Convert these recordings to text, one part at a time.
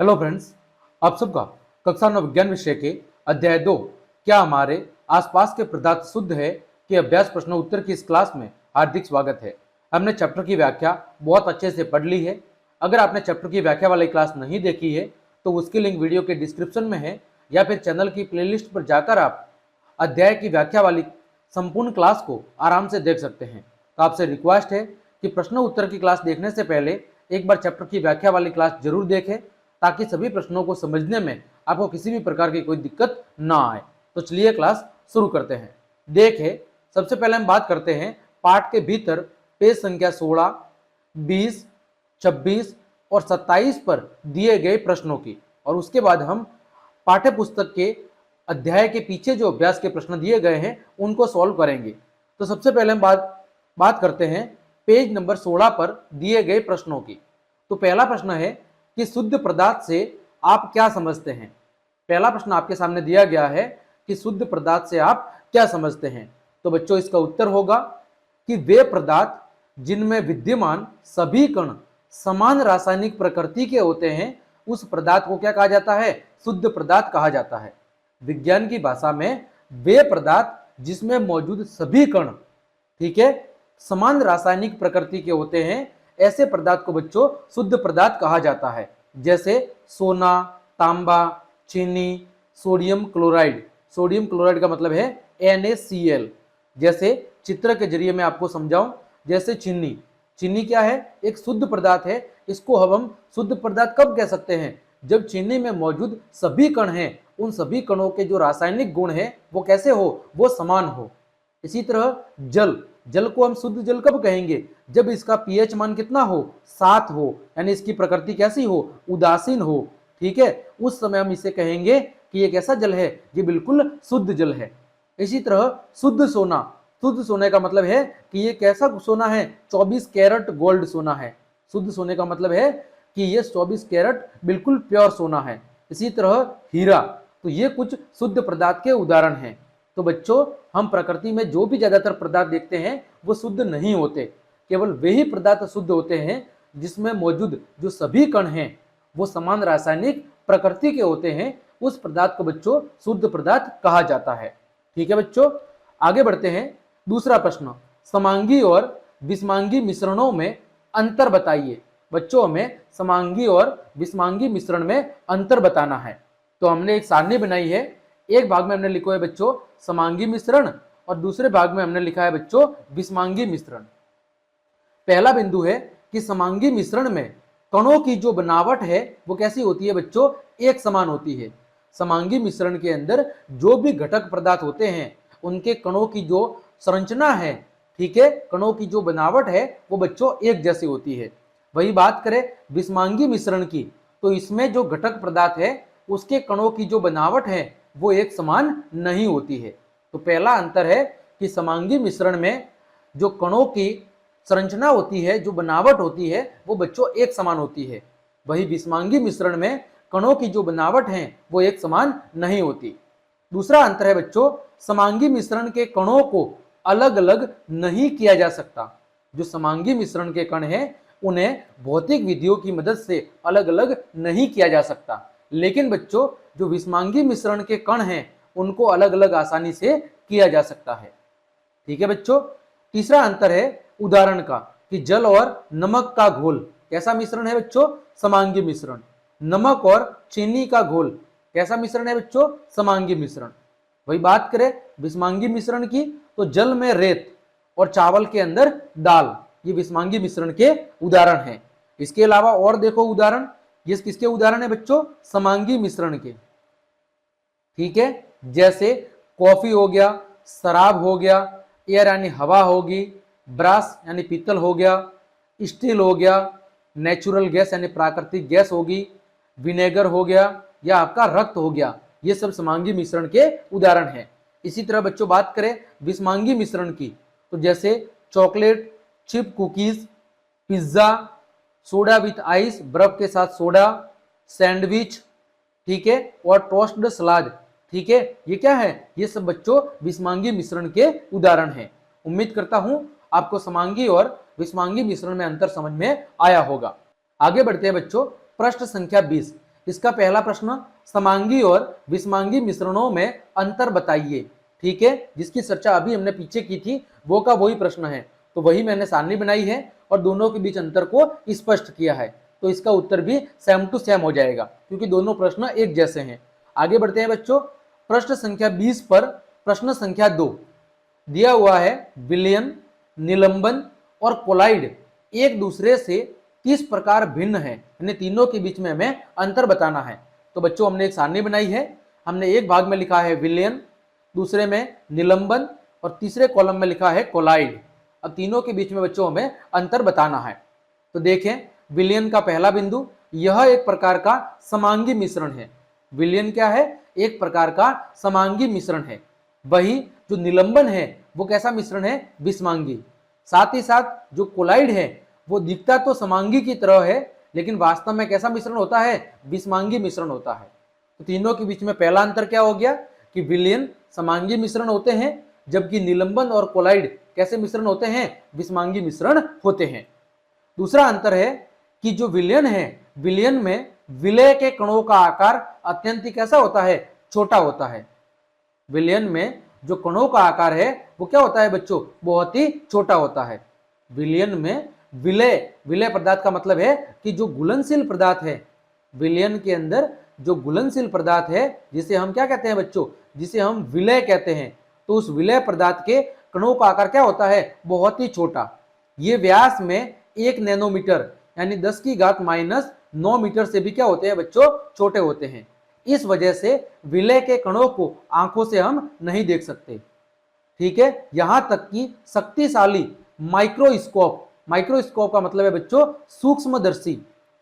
Hello friends, आप सबका कक्षा 9 विज्ञान विषय के अध्याय 2 क्या हमारे आसपास के पदार्थ शुद्ध है कि अभ्यास प्रश्न उत्तर की इस क्लास में हार्दिक स्वागत है। हमने चैप्टर की व्याख्या बहुत अच्छे से पढ़ ली है। अगर आपने चैप्टर की व्याख्या वाली क्लास नहीं देखी है तो उसकी लिंक वीडियो के डिस्क्रिप्शन में है या फिर चैनल की प्लेलिस्ट पर जाकर आप अध्याय की व्याख्या वाली संपूर्ण क्लास को आराम से देख सकते हैं। तो आपसे रिक्वेस्ट है कि प्रश्न उत्तर की क्लास देखने से पहले एक बार चैप्टर की व्याख्या वाली क्लास जरूर देखें ताकि सभी प्रश्नों को समझने में आपको किसी भी प्रकार की कोई दिक्कत ना आए। तो चलिए क्लास शुरू करते हैं। देखें, सबसे पहले हम बात करते हैं पाठ के भीतर पेज संख्या 16, 20, 26 और 27 पर दिए गए प्रश्नों की, और उसके बाद हम पाठ्य पुस्तक के अध्याय के पीछे जो अभ्यास के प्रश्न दिए गए हैं उनको सॉल्व करेंगे। तो सबसे पहले हम बात करते हैं पेज नंबर 16 पर दिए गए प्रश्नों की। तो पहला प्रश्न है कि शुद्ध पदार्थ से आप क्या समझते हैं। पहला प्रश्न आपके सामने दिया गया है कि शुद्ध पदार्थ से आप क्या समझते हैं। तो बच्चों इसका उत्तर होगा कि वे पदार्थ जिनमें विद्यमान सभी कण समान रासायनिक प्रकृति के होते हैं उस पदार्थ को क्या कहा जाता है, शुद्ध पदार्थ कहा जाता है। विज्ञान की भाषा में वे पदार्थ जिसमें मौजूद सभी कण, ठीक है, समान रासायनिक प्रकृति के होते हैं, ऐसे पदार्थ को बच्चों शुद्ध पदार्थ कहा जाता है। जैसे सोना, तांबा, चीनी, सोडियम क्लोराइड। सोडियम क्लोराइड का मतलब है NaCl। जैसे चित्र के जरिए मैं आपको समझाऊं, जैसे चीनी। चीनी क्या है, एक शुद्ध पदार्थ है। इसको हम शुद्ध पदार्थ कब कह सकते हैं, जब चीनी में मौजूद सभी कण हैं, उन सभी कणों के जो रासायनिक गुण हैं वो कैसे हो, वो समान हो। इसी तरह जल को हम शुद्ध जल कब कहेंगे, जब इसका pH मान कितना हो, 7 हो, यानी इसकी प्रकृति कैसी हो, उदासीन हो। ठीक है, उस समय हम इसे कहेंगे कि ये कैसा जल है, ये बिल्कुल शुद्ध जल है। इसी तरह शुद्ध सोना। शुद्ध सोने का मतलब है कि ये कैसा सोना है, 24 कैरेट गोल्ड सोना है। शुद्ध सोने का मतलब है कि ये 24 कैरेट बिल्कुल प्योर सोना है। इसी तरह हीरा। तो ये कुछ शुद्ध पदार्थ के उदाहरण हैं। तो बच्चों, हम प्रकृति में जो भी ज्यादातर पदार्थ देखते हैं वो शुद्ध नहीं होते। केवल वही पदार्थ शुद्ध होते हैं जिसमें मौजूद जो सभी कण हैं वो समान रासायनिक प्रकृति के होते हैं। उस पदार्थ को बच्चों शुद्ध पदार्थ कहा जाता है। ठीक है बच्चों, आगे बढ़ते हैं। दूसरा प्रश्न, समांगी और विषमांगी मिश्रणों में अंतर बताइए। बच्चों, हमें समांगी और विषमांगी मिश्रण में अंतर बताना है। तो हमने एक सारणी बनाई है। एक भाग में हमने लिखा है बच्चों समांगी मिश्रण और दूसरे भाग में हमने लिखा है बच्चों विषमांगी मिश्रण। पहला बिंदु है कि समांगी मिश्रण में कणों की जो बनावट है वो कैसी होती है बच्चों, एक समान होती है। समांगी मिश्रण के अंदर जो भी घटक पदार्थ होते हैं उनके कणों की जो संरचना है, ठीक है, कणों की जो बनावट है वो बच्चों एक जैसी होती है। वही बात करें विषमांगी मिश्रण की, तो इसमें जो घटक पदार्थ है उसके कणों की जो बनावट है वो एक समान नहीं होती है। तो पहला अंतर है कि समांगी मिश्रण में जो कणों की संरचना होती है, जो बनावट होती है वो बच्चों एक समान होती है। वही विषमांगी मिश्रण में कणों की जो बनावट है वो एक समान नहीं होती। दूसरा अंतर है बच्चों, समांगी मिश्रण के कणों को अलग अलग नहीं किया जा सकता। जो समांगी मिश्रण के कण हैं उन्हें भौतिक विधियों की मदद से अलग अलग नहीं किया जा सकता, लेकिन बच्चों जो विषमांगी मिश्रण के कण हैं उनको अलग अलग आसानी से किया जा सकता है। ठीक है बच्चों, तीसरा अंतर है उदाहरण का, कि जल और नमक का घोल कैसा मिश्रण है बच्चों, समांगी मिश्रण। नमक और चीनी का घोल कैसा मिश्रण है बच्चों, समांगी मिश्रण। वही बात करें विषमांगी मिश्रण की, तो जल में रेत और चावल के अंदर दाल, ये विषमांगी मिश्रण के उदाहरण हैं। इसके अलावा और देखो उदाहरण, ये किसके उदाहरण है बच्चों, समांगी मिश्रण के। ठीक है, जैसे कॉफी हो गया, शराब हो गया, एयर यानी हवा होगी, ब्रास यानी पीतल हो गया, स्टील हो गया, नेचुरल गैस यानी प्राकृतिक गैस होगी, विनेगर हो गया, या आपका रक्त हो गया। ये सब समांगी मिश्रण के उदाहरण हैं। इसी तरह बच्चों बात करें विषमांगी मिश्रण की, तो जैसे chocolate, chip cookies, pizza, soda with ice, बर्फ के साथ सोडा, सैंडविच, ठीक है, और टोस्टेड सलाद। ठीक है, ये क्या है, ये सब बच्चों विषमांगी मिश्रण के उदाहरण हैं। उम्मीद करता हूं आपको समांगी और विषमांगी मिश्रण में अंतर समझ में आया होगा। आगे बढ़ते हैं बच्चों, प्रश्न संख्या 20। इसका पहला प्रश्न, समांगी और विषमांगी मिश्रणों में अंतर बताइए। ठीक है, जिसकी चर्चा अभी हमने पीछे की थी वो का वही प्रश्न है, तो वही मैंने सारणी बनाई है और दोनों के बीच अंतर को स्पष्ट किया है। तो इसका उत्तर भी सेम टू सेम हो जाएगा क्योंकि दोनों प्रश्न एक जैसे हैं। आगे बढ़ते हैं बच्चों, प्रश्न संख्या 20 पर प्रश्न संख्या 2 दिया हुआ है, विलयन, निलंबन और कोलाइड एक दूसरे से किस प्रकार भिन्न है, यानी तीनों के बीच में हमें अंतर बताना है। तो बच्चों हमने एक सारणी बनाई है, हमने एक भाग में लिखा है विलयन, दूसरे में निलंबन और तीसरे कॉलम में लिखा है कोलाइड। अब तीनों के बीच में बच्चों हमें अंतर बताना है। तो देखें, विलयन का पहला बिंदु, यह एक प्रकार का समांगी मिश्रण है। विलयन क्या है? एक प्रकार का समांगी मिश्रण है। वही जो निलंबन है वो कैसा मिश्रण है? विषमांगी। साथ ही साथ जो कोलाइड है वो दिखता तो समांगी की तरह है लेकिन वास्तव में कैसा मिश्रण होता है? विषमांगी मिश्रण होता है। तो तीनों के बीच में पहला अंतर क्या हो गया कि विलयन समांगी मिश्रण होते हैं जबकि निलंबन और कोलाइड कैसे मिश्रण होते हैं? विषमांगी मिश्रण होते हैं। दूसरा अंतर है कि जो विलयन है, विलयन में विलय के कणों का आकार अत्यंत ही कैसा होता है? छोटा होता है। विलयन में जो कणों का आकार है वो क्या होता है बच्चों? बहुत ही छोटा होता है। विलयन में विलय पदार्थ का मतलब है कि जो घुलनशील पदार्थ है, विलयन के अंदर जो घुलनशील पदार्थ है जिसे हम क्या कहते हैं बच्चों? जिसे हम विलय कहते हैं, तो उस विलय पदार्थ के कणों का आकार क्या होता है? बहुत ही छोटा। ये व्यास में 1 नैनोमीटर यानी 10⁻⁹ मीटर से भी क्या होते हैं बच्चों? छोटे होते हैं। इस वजह से विलय के कणों को आंखों से हम नहीं देख सकते। ठीक है, यहां तक कि शक्तिशाली माइक्रोस्कोप का मतलब है बच्चों सूक्ष्मदर्शी,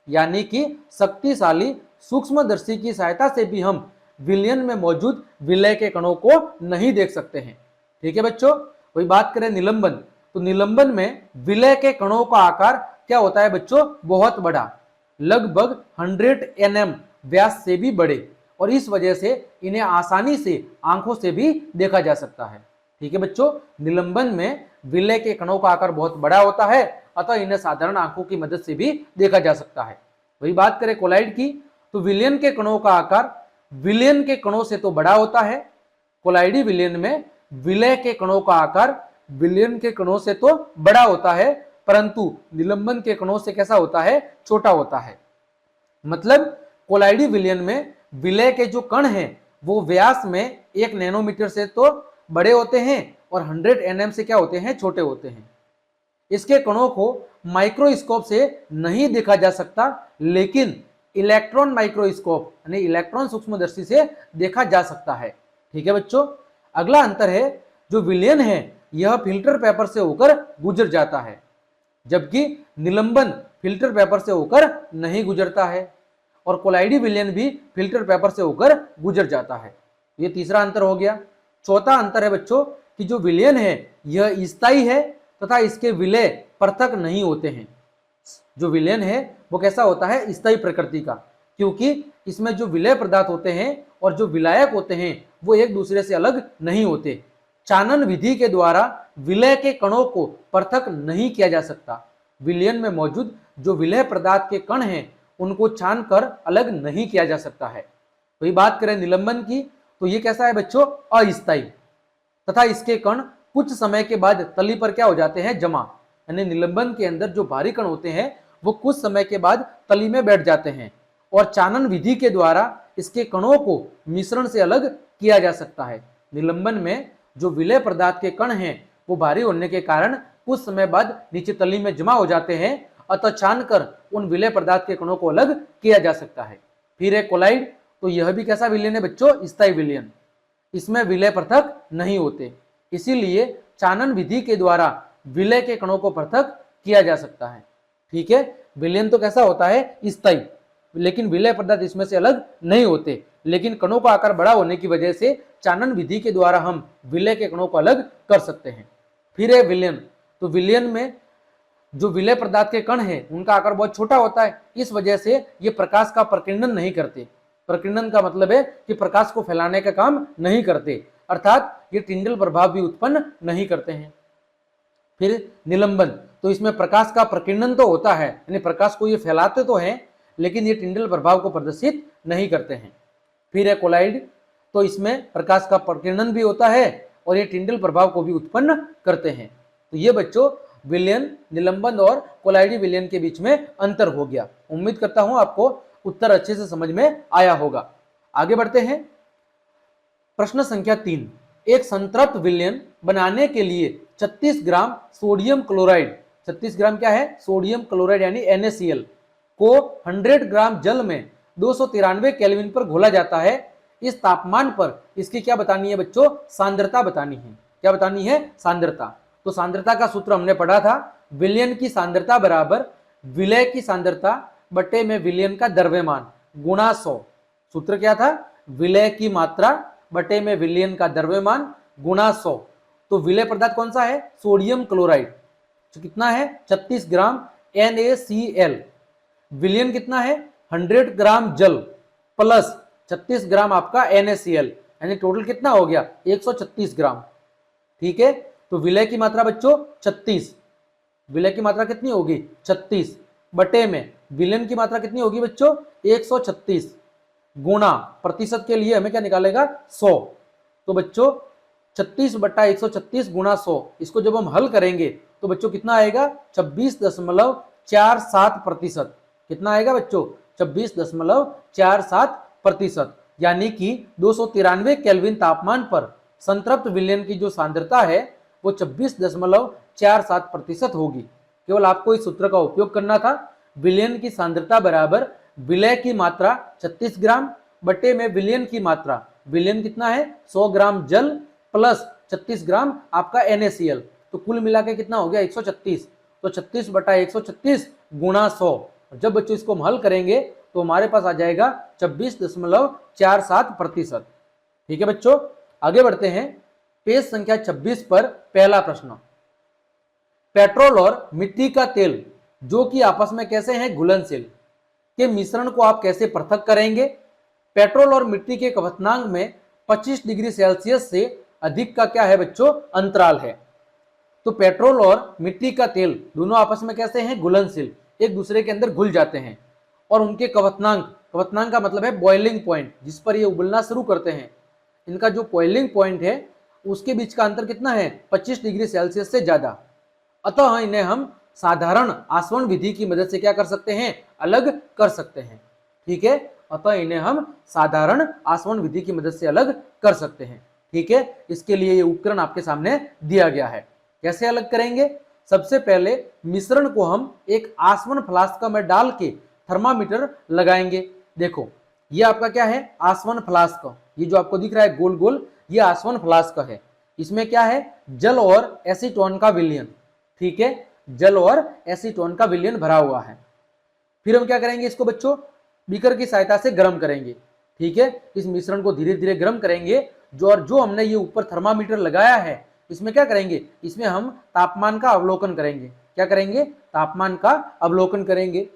यानी कि शक्तिशाली सूक्ष्मदर्शी की सहायता से भी हम विलयन में मौजूद विलय के कणों को नहीं देख सकते हैं। ठीक है बच्चों, वही बात करें निलंबन, तो निलंबन में विलय के कणों का आकार क्या होता है बच्चों? बहुत बड़ा, लगभग 100 nm व्यास से भी बड़े, और इस वजह से इन्हें आसानी से आंखों से भी देखा जा सकता है। ठीक है बच्चों, निलंबन में विलय के कणों का आकार बहुत बड़ा होता है, अतः इन्हें साधारण आंखों की मदद से भी देखा जा सकता है। वही बात करें कोलाइड की, तो विलयन के कणों का आकार विलयन के कणों से तो बड़ा होता है। कोलाइडी विलयन में विलय के कणों का आकार विलयन के कणों से तो बड़ा होता है, परंतु निलंबन के कणों से कैसा होता है? छोटा होता है। मतलब कोलाइडी विलयन में विलय के जो कण हैं वो व्यास में 1 नैनोमीटर से तो बड़े होते हैं और 100 nm से क्या होते हैं? छोटे होते हैं। इसके कणों को माइक्रोस्कोप से नहीं देखा जा सकता, लेकिन इलेक्ट्रॉन माइक्रोस्कोप यानी इलेक्ट्रॉन सूक्ष्मदर्शी से देखा जा सकता है। ठीक है बच्चों, अगला अंतर है, जो विलयन है यह फिल्टर पेपर से होकर गुजर जाता है, जबकि निलंबन फिल्टर पेपर से होकर नहीं गुजरता है, और कोलाइडी विलयन भी फिल्टर पेपर से होकर गुजर जाता है। ये तीसरा अंतर हो गया। चौथा अंतर है बच्चों कि जो विलयन है यह स्थायी है तथा इसके विलय पृथक नहीं होते हैं। जो विलयन है वो कैसा होता है? स्थायी प्रकृति का, क्योंकि इसमें जो विलय पदार्थ होते हैं और जो विलायक होते हैं वो एक दूसरे से अलग नहीं होते। चानन विधि के द्वारा विलय के कणों को पृथक नहीं किया जा सकता। विलयन में मौजूद जो विलय पदार्थ के कण हैं उनको छान कर अलग नहीं किया जा सकता है। वही बात करें निलंबन की, तो ये कैसा है बच्चों? अस्थायी, तथा इसके कण कुछ समय के बाद तली पर क्या हो जाते हैं? जमा, यानी निलंबन के अंदर जो भारी कण होते हैं वो कुछ समय के बाद तली में बैठ जाते हैं, और चानन विधि के द्वारा इसके कणों को मिश्रण से अलग किया जा सकता है। निलंबन में जो विलय पदार्थ के कण हैं वो भारी होने के कारण कुछ समय बाद नीचे तली में जमा हो जाते हैं, अतः छानकर उन विलय पदार्थ के कणों को अलग किया जा सकता है। फिर है कोलाइड, तो यह भी कैसा विलयन है बच्चों? स्थायी विलयन। इसमें विलय पृथक नहीं होते, इसीलिए चानन विधि के द्वारा विलय के कणों को पृथक किया जा सकता है। ठीक है, विलयन तो कैसा होता है? स्थायी, लेकिन विलय पदार्थ इसमें से अलग नहीं होते, लेकिन कणों का आकार बड़ा होने की वजह से चानन विधि के द्वारा हम विलय के कणों को अलग कर सकते हैं। फिर है विलयन, तो विलयन में जो विलय पदार्थ के कण हैं उनका आकार बहुत छोटा होता है, इस वजह से ये प्रकाश का प्रकीर्णन नहीं करते। प्रकीर्णन का मतलब है कि प्रकाश को फैलाने का काम नहीं करते, अर्थात ये टिंडल प्रभाव भी उत्पन्न नहीं करते हैं। फिर निलंबन, तो इसमें प्रकाश का प्रकीर्णन तो होता है, यानी प्रकाश को ये फैलाते तो हैं, लेकिन ये टिंडल प्रभाव को प्रदर्शित नहीं करते हैं। फिर है कोलाइड, तो इसमें प्रकाश का प्रकीर्णन भी होता है और ये टिंडल प्रभाव को भी उत्पन्न करते हैं। तो ये बच्चों विलयन, निलंबन और कोलाइडी विलयन के बीच में अंतर हो गया। उम्मीद करता हूं आपको उत्तर अच्छे से समझ में आया होगा। आगे बढ़ते हैं। प्रश्न संख्या 3, एक संतृप्त विलयन बनाने के लिए 36 ग्राम सोडियम क्लोराइड, 36 ग्राम क्या है, सोडियम क्लोराइड यानी NaCl को 100 ग्राम जल में 293 केल्विन पर घोला जाता है। इस तापमान पर इसकी क्या बतानी है बच्चों, सांद्रता बतानी है। क्या बतानी है, सांद्रता। तो सांद्रता का सूत्र हमने पढ़ा था, विलयन की सांद्रता बराबर विलय की सांद्रता बटे में विलयन का द्रव्यमान गुणा 100। सूत्र क्या था, विलय की मात्रा बटे में विलयन का द्रव्यमान गुणा 100। तो विलय पदार्थ कौन सा है, सोडियम क्लोराइड, तो कितना है 36 ग्राम NaCl। विलयन कितना है 100 ग्राम जल प्लस 36 ग्राम आपका NaCl, यानी टोटल कितना हो गया 136 ग्राम। ठीक है, तो विलय की मात्रा बच्चों 36, विलय की मात्रा कितनी होगी 36 बटे में विलयन की मात्रा कितनी होगी बच्चों 136 गुणा प्रतिशत के लिए हमें क्या निकालेगा 100। तो बच्चों 36 बटा 136 गुणा 100, इसको जब हम हल करेंगे तो बच्चों कितना आएगा 26.47%। कितना आएगा बच्चों 26.47%, यानी कि 293 केल्विन तापमान पर संतृप्त विलयन की जो सांद्रता है वो 26.47% होगी। केवल आपको इस सूत्र का उपयोग करना था, विलयन की सांद्रता बराबर विलय की मात्रा 36 ग्राम बटे में विलयन की मात्रा, विलयन कितना है 100 ग्राम जल प्लस 36 ग्राम आपका NaCl, तो कुल मिला के कितना हो गया 136। तो 36 बटा 136 गुणा 100, जब बच्चों इसको हम हल करेंगे तो हमारे पास आ जाएगा 26.47%। ठीक है बच्चों, आगे बढ़ते हैं। पेज संख्या 26 पर पहला प्रश्न, पेट्रोल और मिट्टी का तेल जो कि आपस में कैसे हैं घुलनशील, के मिश्रण को आप कैसे पृथक करेंगे। पेट्रोल और मिट्टी के क्वथनांक में 25 डिग्री सेल्सियस से अधिक का क्या है बच्चों अंतराल है। तो पेट्रोल और मिट्टी का तेल दोनों आपस में कैसे हैं घुलनशील, एक दूसरे के अंदर घुल जाते हैं, और उनके क्वथनांक, क्वथनांक का मतलब है बॉइलिंग पॉइंट, जिस पर ये उबलना शुरू करते हैं, इनका जो बॉइलिंग पॉइंट है उसके बीच का अंतर कितना है 25 डिग्री सेल्सियस से ज्यादा। अतः इन्हें हम साधारण आसवन विधि की मदद से क्या कर सकते हैं, अलग कर सकते हैं। ठीक है, अतः इन्हें हम साधारण आसवन विधि की मदद से अलग कर सकते हैं। ठीक है, इसके लिए ये उपकरण आपके सामने दिया गया है। कैसे अलग करेंगे, सबसे पहले मिश्रण को हम एक आसवन फ्लास्क में डाल के थर्मामीटर लगाएंगे। देखो ये आपका क्या है आसवन फ्लास्क, ये जो आपको दिख रहा है गोल गोल, ये आसवन फ्लास्क है। इसमें क्या है जल और एसीटोन का विलयन। ठीक है, जल और एसीटोन का विलयन भरा हुआ है। फिर हम क्या करेंगे, इसको बच्चों बीकर की सहायता से गर्म करेंगे। ठीक है, इस मिश्रण को धीरे धीरे गर्म करेंगे, जो हमने ये ऊपर थर्मामीटर लगाया है इसमें क्या करेंगे, इसमें हम तापमान का अवलोकन करेंगे। क्या करेंगे, तापमान का अवलोकन करेंगे।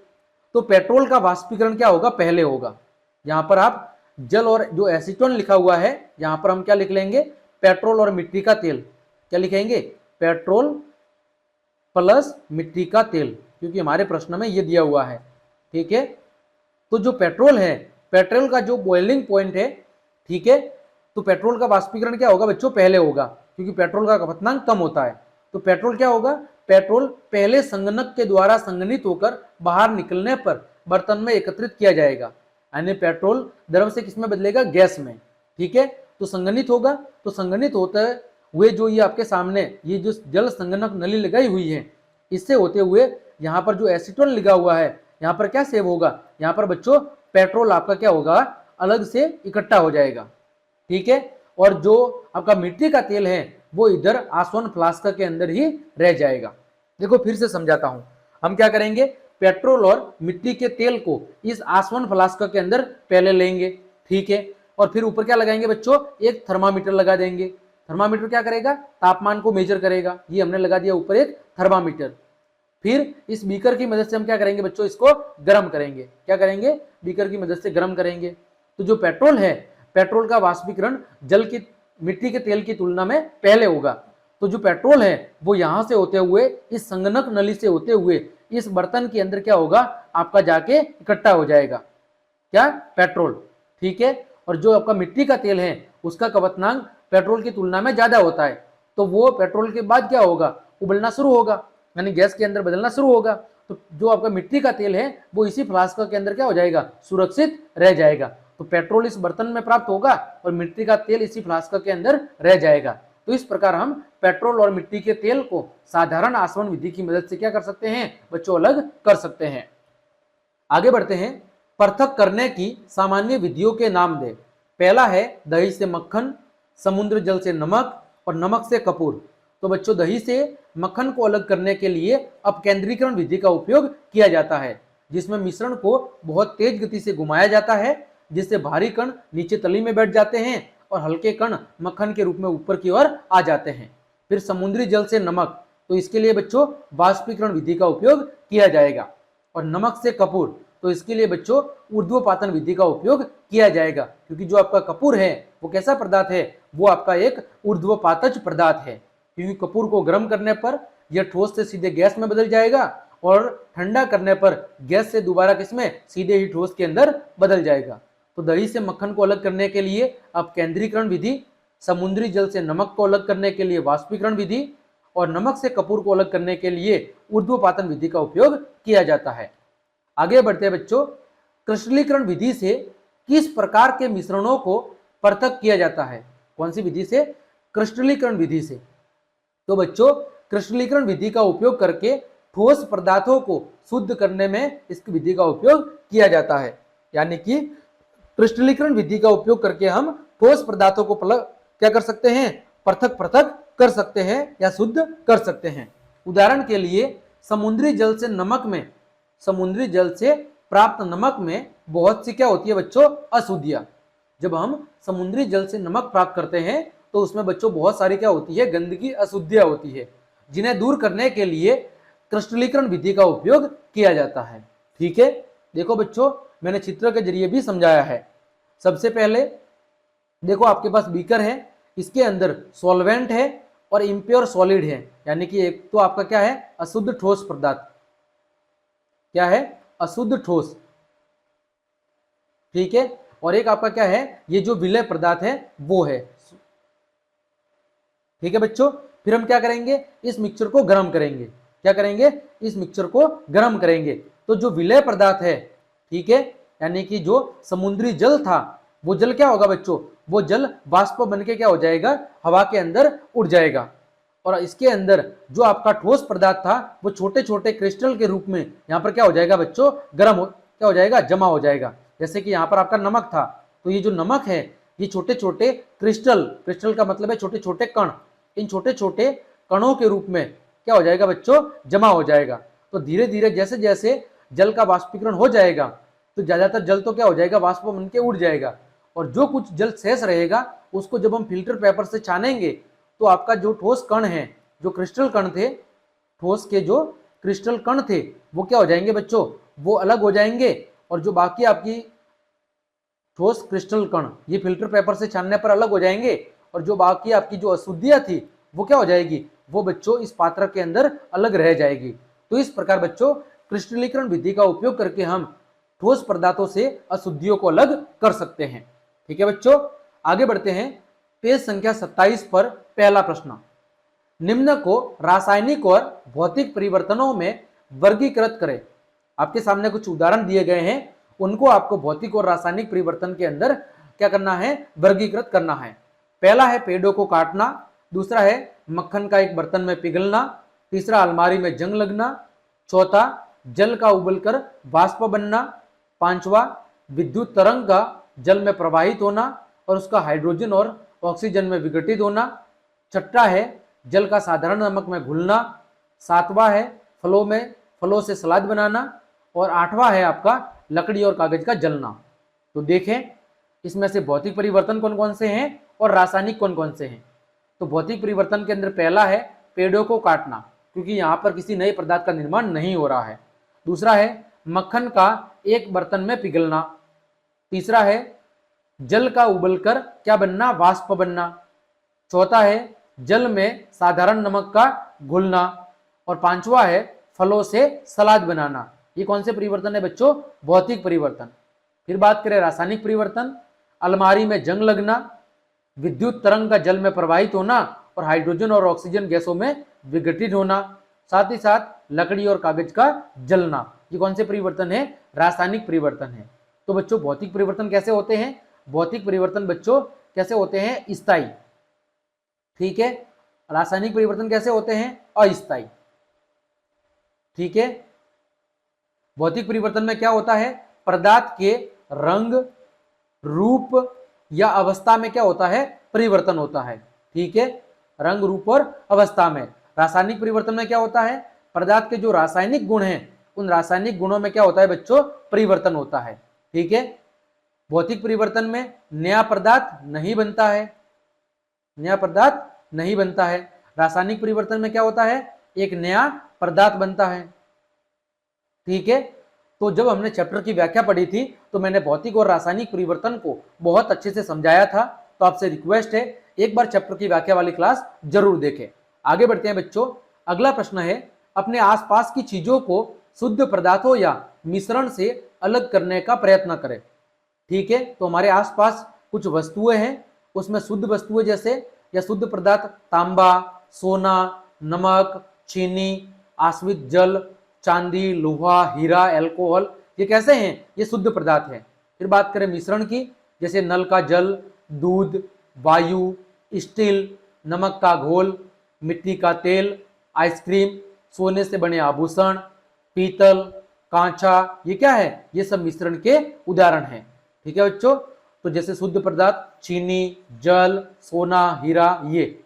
तो पेट्रोल का वाष्पीकरण क्या होगा, पहले होगा। यहाँ पर आप जल और जो एसीटोन लिखा हुआ है, यहाँ पर हम क्या लिख लेंगे, पेट्रोल और मिट्टी का तेल। क्या लिखेंगे, पेट्रोल प्लस मिट्टी का तेल, क्योंकि हमारे प्रश्न में ये दिया हुआ है। ठीक है, तो जो पेट्रोल है, पेट्रोल का जो बॉइलिंग पॉइंट है, ठीक है, तो पेट्रोल का वाष्पीकरण क्या होगा बच्चों, पहले होगा, क्योंकि पेट्रोल का क्वथनांक कम होता है। तो पेट्रोल क्या होगा, पेट्रोल पहले संगणक के द्वारा संघनित होकर बाहर निकलने पर बर्तन में एकत्रित किया जाएगा, यानी पेट्रोल द्रव से किसमें बदलेगा, गैस में। ठीक है, तो संघनित होगा, तो संघनित होते हुए जो ये आपके सामने ये जो जल संगणक नली लगाई हुई है, इससे होते हुए यहाँ पर जो एसीटोन लगा हुआ है, यहाँ पर क्या सेव होगा, यहाँ पर बच्चों पेट्रोल आपका क्या होगा, अलग से इकट्ठा हो जाएगा। ठीक है, और जो आपका मिट्टी का तेल है वो इधर आसवन फ्लास्क के अंदर ही रह जाएगा। देखो फिर से समझाता हूं, हम क्या करेंगे, पेट्रोल और मिट्टी के तेल को इस आसवन फ्लास्क के अंदर पहले लेंगे। ठीक है, और फिर ऊपर क्या लगाएंगे बच्चों, एक थर्मामीटर लगा देंगे। थर्मामीटर क्या करेगा, तापमान को मेजर करेगा। ये हमने लगा दिया ऊपर एक थर्मामीटर। फिर इस बीकर की मदद से हम क्या करेंगे बच्चों, इसको गर्म करेंगे। क्या करेंगे, बीकर की मदद से गर्म करेंगे। तो जो पेट्रोल है, पेट्रोल का वाष्पीकरण जल की मिट्टी के तेल की तुलना में पहले होगा। तो जो पेट्रोल है वो यहां से होते हुए इस संगणक नली से होते हुए इस बर्तन के अंदर क्या होगा, आपका जाके इकट्ठा हो जाएगा। क्या, पेट्रोल। ठीक है, और जो आपका मिट्टी का तेल है उसका क्वथनांक पेट्रोल की तुलना में ज्यादा होता है, तो वो पेट्रोल के बाद क्या होगा, उबलना शुरू होगा, यानी गैस के अंदर बदलना शुरू होगा। तो जो आपका मिट्टी का तेल है वो इसी फ्लास्क के अंदर क्या हो जाएगा, सुरक्षित रह जाएगा। तो पेट्रोल इस बर्तन में प्राप्त होगा और मिट्टी का तेल इसी फ्लास्क के अंदर रह जाएगा। तो इस प्रकार हम पेट्रोल और मिट्टी के तेल को साधारण आसवन विधि की मदद से क्या कर सकते हैं बच्चों, अलग कर सकते हैं। आगे बढ़ते हैं, पृथक करने की सामान्य विधियों के नाम दे। पहला है दही से मक्खन, समुद्र जल से नमक और नमक से कपूर। तो बच्चों दही से मक्खन को अलग करने के लिए अपकेंद्रीकरण विधि का उपयोग किया जाता है, जिसमें मिश्रण को बहुत तेज गति से घुमाया जाता है, जिससे भारी कण नीचे तली में बैठ जाते हैं और हल्के कण मक्खन के रूप में ऊपर की ओर आ जाते हैं। फिर समुद्री जल से नमक, तो इसके लिए बच्चों वाष्पीकरण विधि का उपयोग किया जाएगा। और नमक से कपूर, तो इसके लिए बच्चों ऊर्ध्वपातन विधि का उपयोग किया जाएगा, क्योंकि जो आपका कपूर है वो कैसा पदार्थ है, वो आपका एक ऊर्ध्वपातज पदार्थ है। क्योंकि कपूर को गर्म करने पर यह ठोस से सीधे गैस में बदल जाएगा और ठंडा करने पर गैस से दोबारा किसमें, सीधे ही ठोस के अंदर बदल जाएगा। तो दही से मक्खन को अलग करने के लिए अपकेंद्रीकरण विधि, समुद्री जल से नमक को अलग करने के लिए वाष्पीकरण विधि और नमक से कपूर को अलग करने के लिए ऊर्ध्वपातन विधि का उपयोग किया जाता है। आगे बढ़ते हैं बच्चों, क्रिस्टलीकरण विधि से किस प्रकार के मिश्रणों को पृथक किया जाता है। कौन सी विधि से, क्रिस्टलीकरण विधि से। तो बच्चों क्रिस्टलीकरण विधि का उपयोग करके ठोस पदार्थों को शुद्ध करने में इस विधि का उपयोग किया जाता है। यानी कि क्रिस्टलीकरण विधि का उपयोग करके हम ठोस पदार्थों को क्या कर सकते हैं, पृथक पृथक कर सकते हैं या शुद्ध कर सकते हैं। उदाहरण के लिए समुद्री जल से नमक में, समुद्री जल से प्राप्त नमक में बहुत सी क्या होती है बच्चों, अशुद्धियां। जब हम समुद्री जल से नमक प्राप्त करते हैं तो उसमें बच्चों बहुत सारी क्या होती है, गंदगी, अशुद्धियां होती है, जिन्हें दूर करने के लिए क्रिस्टलीकरण विधि का उपयोग किया जाता है। ठीक है, देखो बच्चों मैंने चित्र के जरिए भी समझाया है। सबसे पहले देखो आपके पास बीकर है, इसके अंदर सॉल्वेंट है और इम्प्योर सॉलिड है, यानी कि एक तो आपका क्या है, अशुद्ध ठोस पदार्थ, क्या है, अशुद्ध ठोस। ठीक है, और एक आपका क्या है, ये जो विलय पदार्थ है वो है। ठीक है बच्चों, फिर हम क्या करेंगे, इस मिक्सचर को गर्म करेंगे। क्या करेंगे, इस मिक्सचर को गर्म करेंगे। तो जो विलय पदार्थ है, ठीक है, यानी कि जो समुद्री जल था, वो जल क्या होगा बच्चों, वो जल वाष्प बनके क्या हो जाएगा, हवा के अंदर उड़ जाएगा। और इसके अंदर जो आपका ठोस पदार्थ था वो छोटे छोटे क्रिस्टल के रूप में यहाँ पर क्या हो जाएगा बच्चों, क्या हो जाएगा, जमा हो जाएगा। जैसे कि यहाँ पर आपका नमक था, तो ये जो नमक है ये छोटे छोटे क्रिस्टल, क्रिस्टल का मतलब है छोटे छोटे कण, इन छोटे छोटे कणों के रूप में क्या हो जाएगा बच्चों, जमा हो जाएगा। तो धीरे धीरे जैसे जैसे जल का वाष्पीकरण हो जाएगा तो ज्यादातर जल तो क्या हो जाएगा, वाष्प बन के उड़ जाएगा। और जो कुछ जल शेष रहेगा उसको जब हम फिल्टर पेपर से छानेंगे तो आपका जो ठोस कण है, जो क्रिस्टल कण थे, ठोस के जो क्रिस्टल कण थे वो क्या हो जाएंगे बच्चों, वो अलग हो जाएंगे। और जो बाकी आपकी ठोस क्रिस्टल कण ये फिल्टर पेपर से छानने पर अलग हो जाएंगे, और जो बाकी आपकी जो अशुद्धियां थी वो क्या हो जाएगी, वो बच्चों इस पात्र के अंदर अलग रह जाएगी। तो इस प्रकार बच्चों क्रिस्टलीकरण विधि का उपयोग करके हम ठोस पदार्थों से अशुद्धियों को अलग कर सकते हैं। ठीक है बच्चों, आगे बढ़ते हैं। पेज संख्या 27 पर पहला प्रश्न, निम्न को रासायनिक और भौतिक परिवर्तनों में वर्गीकृत करें। आपके सामने कुछ उदाहरण दिए गए हैं, उनको आपको भौतिक और रासायनिक परिवर्तन के अंदर क्या करना है, वर्गीकृत करना है। पहला है पेड़ों को काटना, दूसरा है मक्खन का एक बर्तन में पिघलना, तीसरा अलमारी में जंग लगना, चौथा जल का उबलकर वाष्प बनना, पांचवा विद्युत तरंग का जल में प्रवाहित होना और उसका हाइड्रोजन और ऑक्सीजन में विघटित होना, छठा है जल का साधारण नमक में घुलना, सातवां है फलों से सलाद बनाना और आठवां है आपका लकड़ी और कागज का जलना। तो देखें इसमें से भौतिक परिवर्तन कौन कौन से हैं और रासायनिक कौन कौन से हैं। तो भौतिक परिवर्तन के अंदर पहला है पेड़ों को काटना, क्योंकि यहाँ पर किसी नए पदार्थ का निर्माण नहीं हो रहा है। दूसरा है मक्खन का एक बर्तन में पिघलना, तीसरा है जल का उबलकर क्या बनना, वाष्प बनना, चौथा है जल में साधारण नमक का घुलना और पांचवा है फलों से सलाद बनाना। ये कौन से परिवर्तन है बच्चों, भौतिक परिवर्तन। फिर बात करें रासायनिक परिवर्तन, अलमारी में जंग लगना, विद्युत तरंग का जल में प्रवाहित होना और हाइड्रोजन और ऑक्सीजन गैसों में विघटित होना, साथ ही साथ लकड़ी और कागज का जलना। ये कौन से परिवर्तन है? रासायनिक परिवर्तन है। तो बच्चों भौतिक परिवर्तन कैसे होते हैं? भौतिक परिवर्तन बच्चों कैसे होते हैं? स्थायी। ठीक है। रासायनिक परिवर्तन कैसे होते हैं? अस्थायी। ठीक है। भौतिक परिवर्तन में क्या होता है? पदार्थ के रंग, रूप या अवस्था में क्या होता है? परिवर्तन होता है। ठीक है। रंग, रूप और अवस्था में। रासायनिक परिवर्तन में क्या होता है? पदार्थ के जो रासायनिक गुण हैं उन रासायनिक गुणों में क्या होता है बच्चों? परिवर्तन होता है। ठीक है। भौतिक परिवर्तन में नया पदार्थ नहीं बनता है, नया पदार्थ नहीं बनता है। रासायनिक परिवर्तन में क्या होता है? एक नया पदार्थ बनता है। ठीक है। तो जब हमने चैप्टर की व्याख्या पढ़ी थी तो मैंने भौतिक और रासायनिक परिवर्तन को बहुत अच्छे से समझाया था। तो आपसे रिक्वेस्ट है एक बार चैप्टर की व्याख्या वाली क्लास जरूर देखें। आगे बढ़ते हैं बच्चों। अगला प्रश्न है, अपने आसपास की चीजों को शुद्ध पदार्थों या मिश्रण से अलग करने का प्रयत्न करें। ठीक है। तो हमारे आसपास कुछ वस्तुएं हैं, उसमें शुद्ध वस्तुएं जैसे या शुद्ध पदार्थ तांबा, सोना, नमक, चीनी, आश्वित जल, चांदी, लोहा, हीरा, अल्कोहल, ये कैसे हैं? ये शुद्ध पदार्थ हैं। फिर बात करें मिश्रण की, जैसे नल का जल, दूध, वायु, स्टील, नमक का घोल, मिट्टी का तेल, आइसक्रीम, सोने से बने आभूषण, पीतल, कांचा, ये क्या है? ये सब मिश्रण के उदाहरण हैं। ठीक है बच्चों। तो जैसे शुद्ध पदार्थ चीनी, जल, सोना, हीरा, ये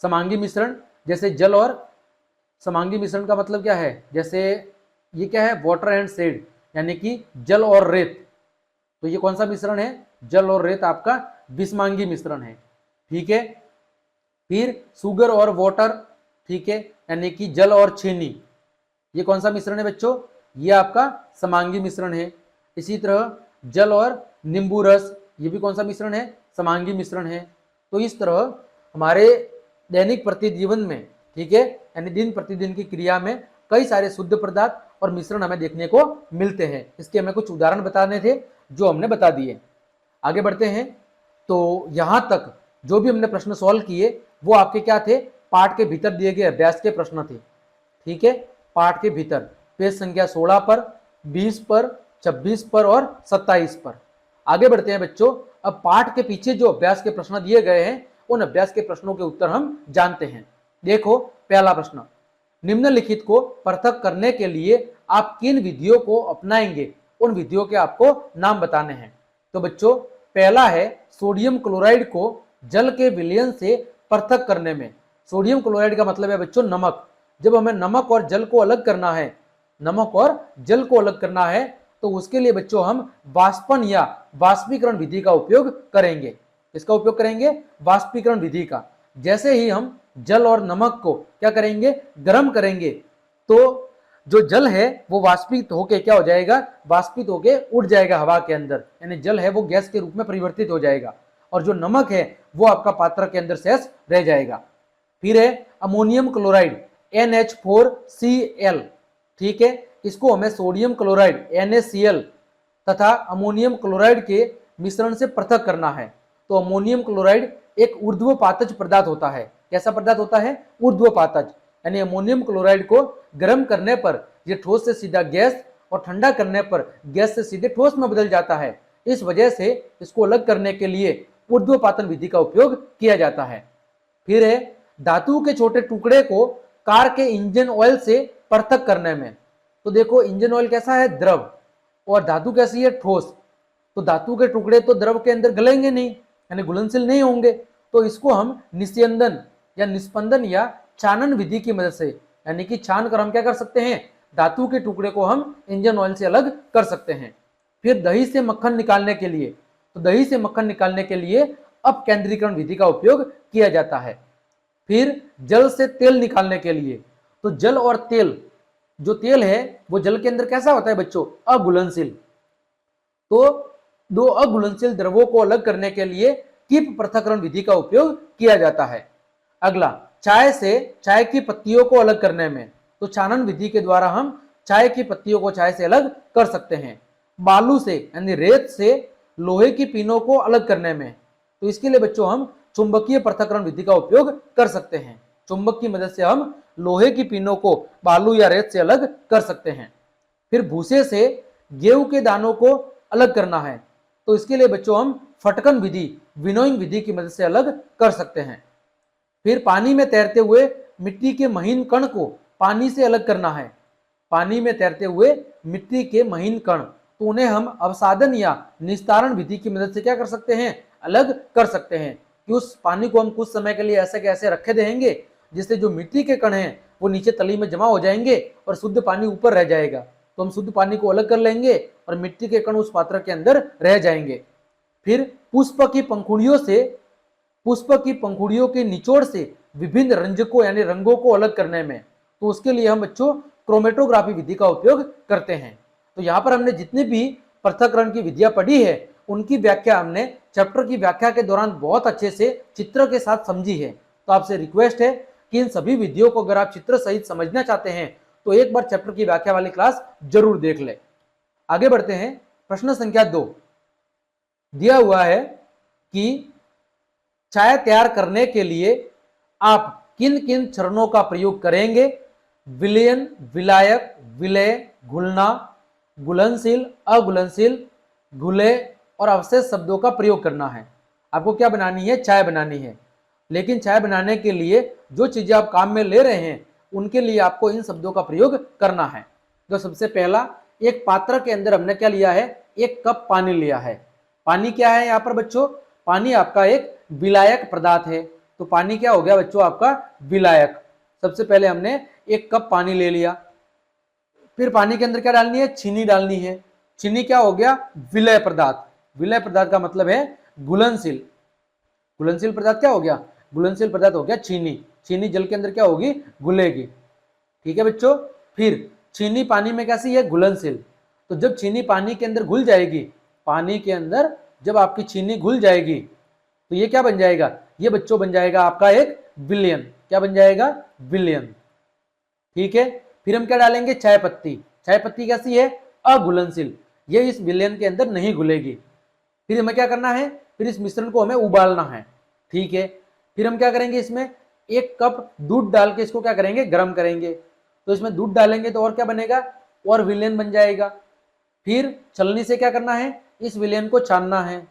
समांगी मिश्रण, जैसे जल और समांगी मिश्रण का मतलब क्या है? जैसे ये क्या है? वाटर एंड सैंड, यानी कि जल और रेत। तो ये कौन सा मिश्रण है? जल और रेत आपका विषमांगी मिश्रण है। ठीक है। फिर शुगर और वाटर, ठीक है, यानी कि जल और चीनी, ये कौन सा मिश्रण है बच्चों? ये आपका समांगी मिश्रण है। इसी तरह जल और नींबू रस, ये भी कौन सा मिश्रण है? समांगी मिश्रण है। तो इस तरह हमारे दैनिक प्रतिजीवन में, ठीक है, यानी दिन प्रतिदिन की क्रिया में कई सारे शुद्ध पदार्थ और मिश्रण हमें देखने को मिलते हैं। इसके हमें कुछ उदाहरण बताने थे जो हमने बता दिए। आगे बढ़ते हैं। तो यहां तक जो भी हमने प्रश्न सॉल्व किए वो आपके क्या थे? पाठ के भीतर दिए गए अभ्यास के प्रश्न थे। ठीक है। पाठ के भीतर पेज संख्या 16 पर, 20 पर, 26 पर और 27 पर। आगे बढ़ते हैं बच्चों। अब पाठ के पीछे जो अभ्यास के प्रश्न दिए गए हैं उन अभ्यास के प्रश्नों के उत्तर हम जानते हैं। देखो पहला प्रश्न, निम्नलिखित को पृथक करने के लिए आप किन विधियों को अपनाएंगे? उन विधियों के आपको नाम बताने हैं। तो बच्चों पहला है सोडियम क्लोराइड को जल के विलयन से पृथक करने में। सोडियम क्लोराइड का मतलब है बच्चों नमक। जब हमें नमक और जल को अलग करना है, नमक और जल को अलग करना है, तो उसके लिए बच्चों हम वाष्पन या वाष्पीकरण विधि का उपयोग करेंगे। इसका उपयोग करेंगे वाष्पीकरण विधि का। जैसे ही हम जल और नमक को क्या करेंगे? गर्म करेंगे, तो जो जल है वो वाष्पित होके क्या हो जाएगा? वाष्पित होके उड़ जाएगा हवा के अंदर, यानी जल है वो गैस के रूप में परिवर्तित हो जाएगा और जो नमक है वो आपका पात्र के अंदर शेष रह जाएगा। फिर है अमोनियम क्लोराइड NH4Cl। ठीक है। इसको हमें सोडियम क्लोराइड NaCl तथा अमोनियम क्लोराइड के मिश्रण से पृथक करना है। तो अमोनियम क्लोराइड एक ऊर्ध्वपातज पदार्थ होता है। कैसा पदार्थ होता है? ऊर्ध्वपातज। यानी अमोनियम क्लोराइड को गर्म करने पर यह ठोस से सीधा गैस और ठंडा करने पर गैस से सीधे ठोस में बदल जाता है। इस वजह से इसको अलग करने के लिए ऊर्ध्वपातन विधि का उपयोग किया जाता है। फिर है धातु के छोटे टुकड़े को कार के इंजन ऑयल से पृथक करने में। तो देखो इंजन ऑयल कैसा है? द्रव, और धातु कैसी है? ठोस। तो धातु के टुकड़े तो द्रव के अंदर गलेंगे नहीं, यानी घुलनशील नहीं होंगे। तो इसको हम निस्यंदन या निस्पंदन या छानन विधि की मदद से, यानी कि छान कर हम क्या कर सकते हैं? धातु के टुकड़े को हम इंजन ऑयल से अलग कर सकते हैं। फिर दही से मक्खन निकालने के लिए, तो दही से मक्खन निकालने के लिए अपकेंद्रीकरण विधि का उपयोग किया जाता है। फिर जल से तेल निकालने के लिए, तो जल और तेल, जो तेल है वो जल के अंदर कैसा होता है बच्चों? अघुलनशील। तो दो अघुलनशील द्रवों को अलग करने के लिए कीप पृथक्करण विधि का उपयोग किया जाता है। अगला चाय से चाय की पत्तियों को अलग करने में, तो छानन विधि के द्वारा हम चाय की पत्तियों को चाय से अलग कर सकते हैं। बालू से यानी रेत से लोहे की पिनों को अलग करने में। तो इसके लिए बच्चों हम चुंबकीय पृथक्करण विधि का उपयोग कर सकते हैं। चुंबक की मदद से हम लोहे की पिनों को बालू या रेत से अलग कर सकते हैं। फिर भूसे से गेहूं के दानों को अलग करना है, तो इसके लिए बच्चों हम फटकन विधि, विनोइंग विधि की मदद से अलग कर सकते हैं। फिर पानी में तैरते हुए मिट्टी के महीन कण को पानी से अलग करना है। पानी में तैरते हुए मिट्टी के महीन कण, तो उन्हें हम अवसादन या निस्तारण विधि की मदद से क्या कर सकते हैं, अलग कर सकते हैं। कि उस पानी को हम कुछ समय के लिए ऐसे कैसे रखे देंगे जिससे जो मिट्टी के कण हैं वो नीचे तली में जमा हो जाएंगे और शुद्ध पानी ऊपर रह जाएगा। तो हम शुद्ध पानी को अलग कर लेंगे और मिट्टी के कण उस पात्र के अंदर रह जाएंगे। फिर पुष्प की पंखुड़ियों के निचोड़ से विभिन्न रंजकों यानी रंगों को अलग करने में, तो उसके लिए हम बच्चों क्रोमेटोग्राफी विधि का उपयोग करते हैं। तो यहाँ पर हमने जितनी भी पृथक्करण की विधियां पढ़ी है उनकी व्याख्या हमने चैप्टर की व्याख्या के दौरान बहुत अच्छे से चित्र के साथ समझी है। तो आपसे रिक्वेस्ट है कि इन सभी विधियों को अगर आप चित्र सहित समझना चाहते हैं तो एक बार चैप्टर की व्याख्या वाली क्लास जरूर देख ले। आगे बढ़ते हैं। प्रश्न संख्या 2 दिया हुआ है कि चाय तैयार करने के लिए आप किन किन चरणों का प्रयोग करेंगे। विलयन, विलायक, विलय, घुलना, घुलनशील, अघुलनशील, घुले और अवशेष शब्दों का प्रयोग करना है। आपको क्या बनानी है, चाय बनानी है। लेकिन चाय बनाने के लिए जो चीजें आप काम में ले रहे हैं उनके लिए आपको इन शब्दों का प्रयोग करना है। तो सबसे पहला, एक पात्र के अंदर हमने क्या लिया है, 1 कप पानी लिया है। पानी क्या है यहाँ पर बच्चों, पानी आपका एक विलायक पदार्थ है। तो पानी क्या हो गया बच्चों, आपका विलायक। सबसे पहले हमने 1 कप पानी ले लिया। फिर पानी के अंदर क्या डालनी है, चीनी डालनी है। चीनी क्या हो गया, विलय पदार्थ। विलय पदार्थ का मतलब है घुलनशील। घुलनशील पदार्थ क्या हो गया, घुलनशील पदार्थ हो गया चीनी। चीनी जल के अंदर क्या होगी, घुलेगी। ठीक है बच्चों। फिर चीनी पानी में कैसी है, घुलनशील। तो जब चीनी पानी के अंदर घुल जाएगी, पानी के अंदर जब आपकी चीनी घुल जाएगी तो ये क्या बन जाएगा, ये बच्चों बन जाएगा आपका एक विलयन। क्या बन जाएगा, विलयन। ठीक है। फिर हम क्या डालेंगे, चाय पत्ती। चाय पत्ती कैसी है, अघुलनशील। ये इस विलयन के अंदर नहीं घुलेगी। फिर हमें क्या करना है, फिर इस मिश्रण को हमें उबालना है। ठीक है। फिर हम क्या करेंगे, इसमें 1 कप दूध डाल के इसको क्या करेंगे, गर्म करेंगे। तो इसमें दूध डालेंगे तो और क्या बनेगा, और विलयन बन जाएगा। फिर छलनी से क्या करना है, इस विलयन को छानना है।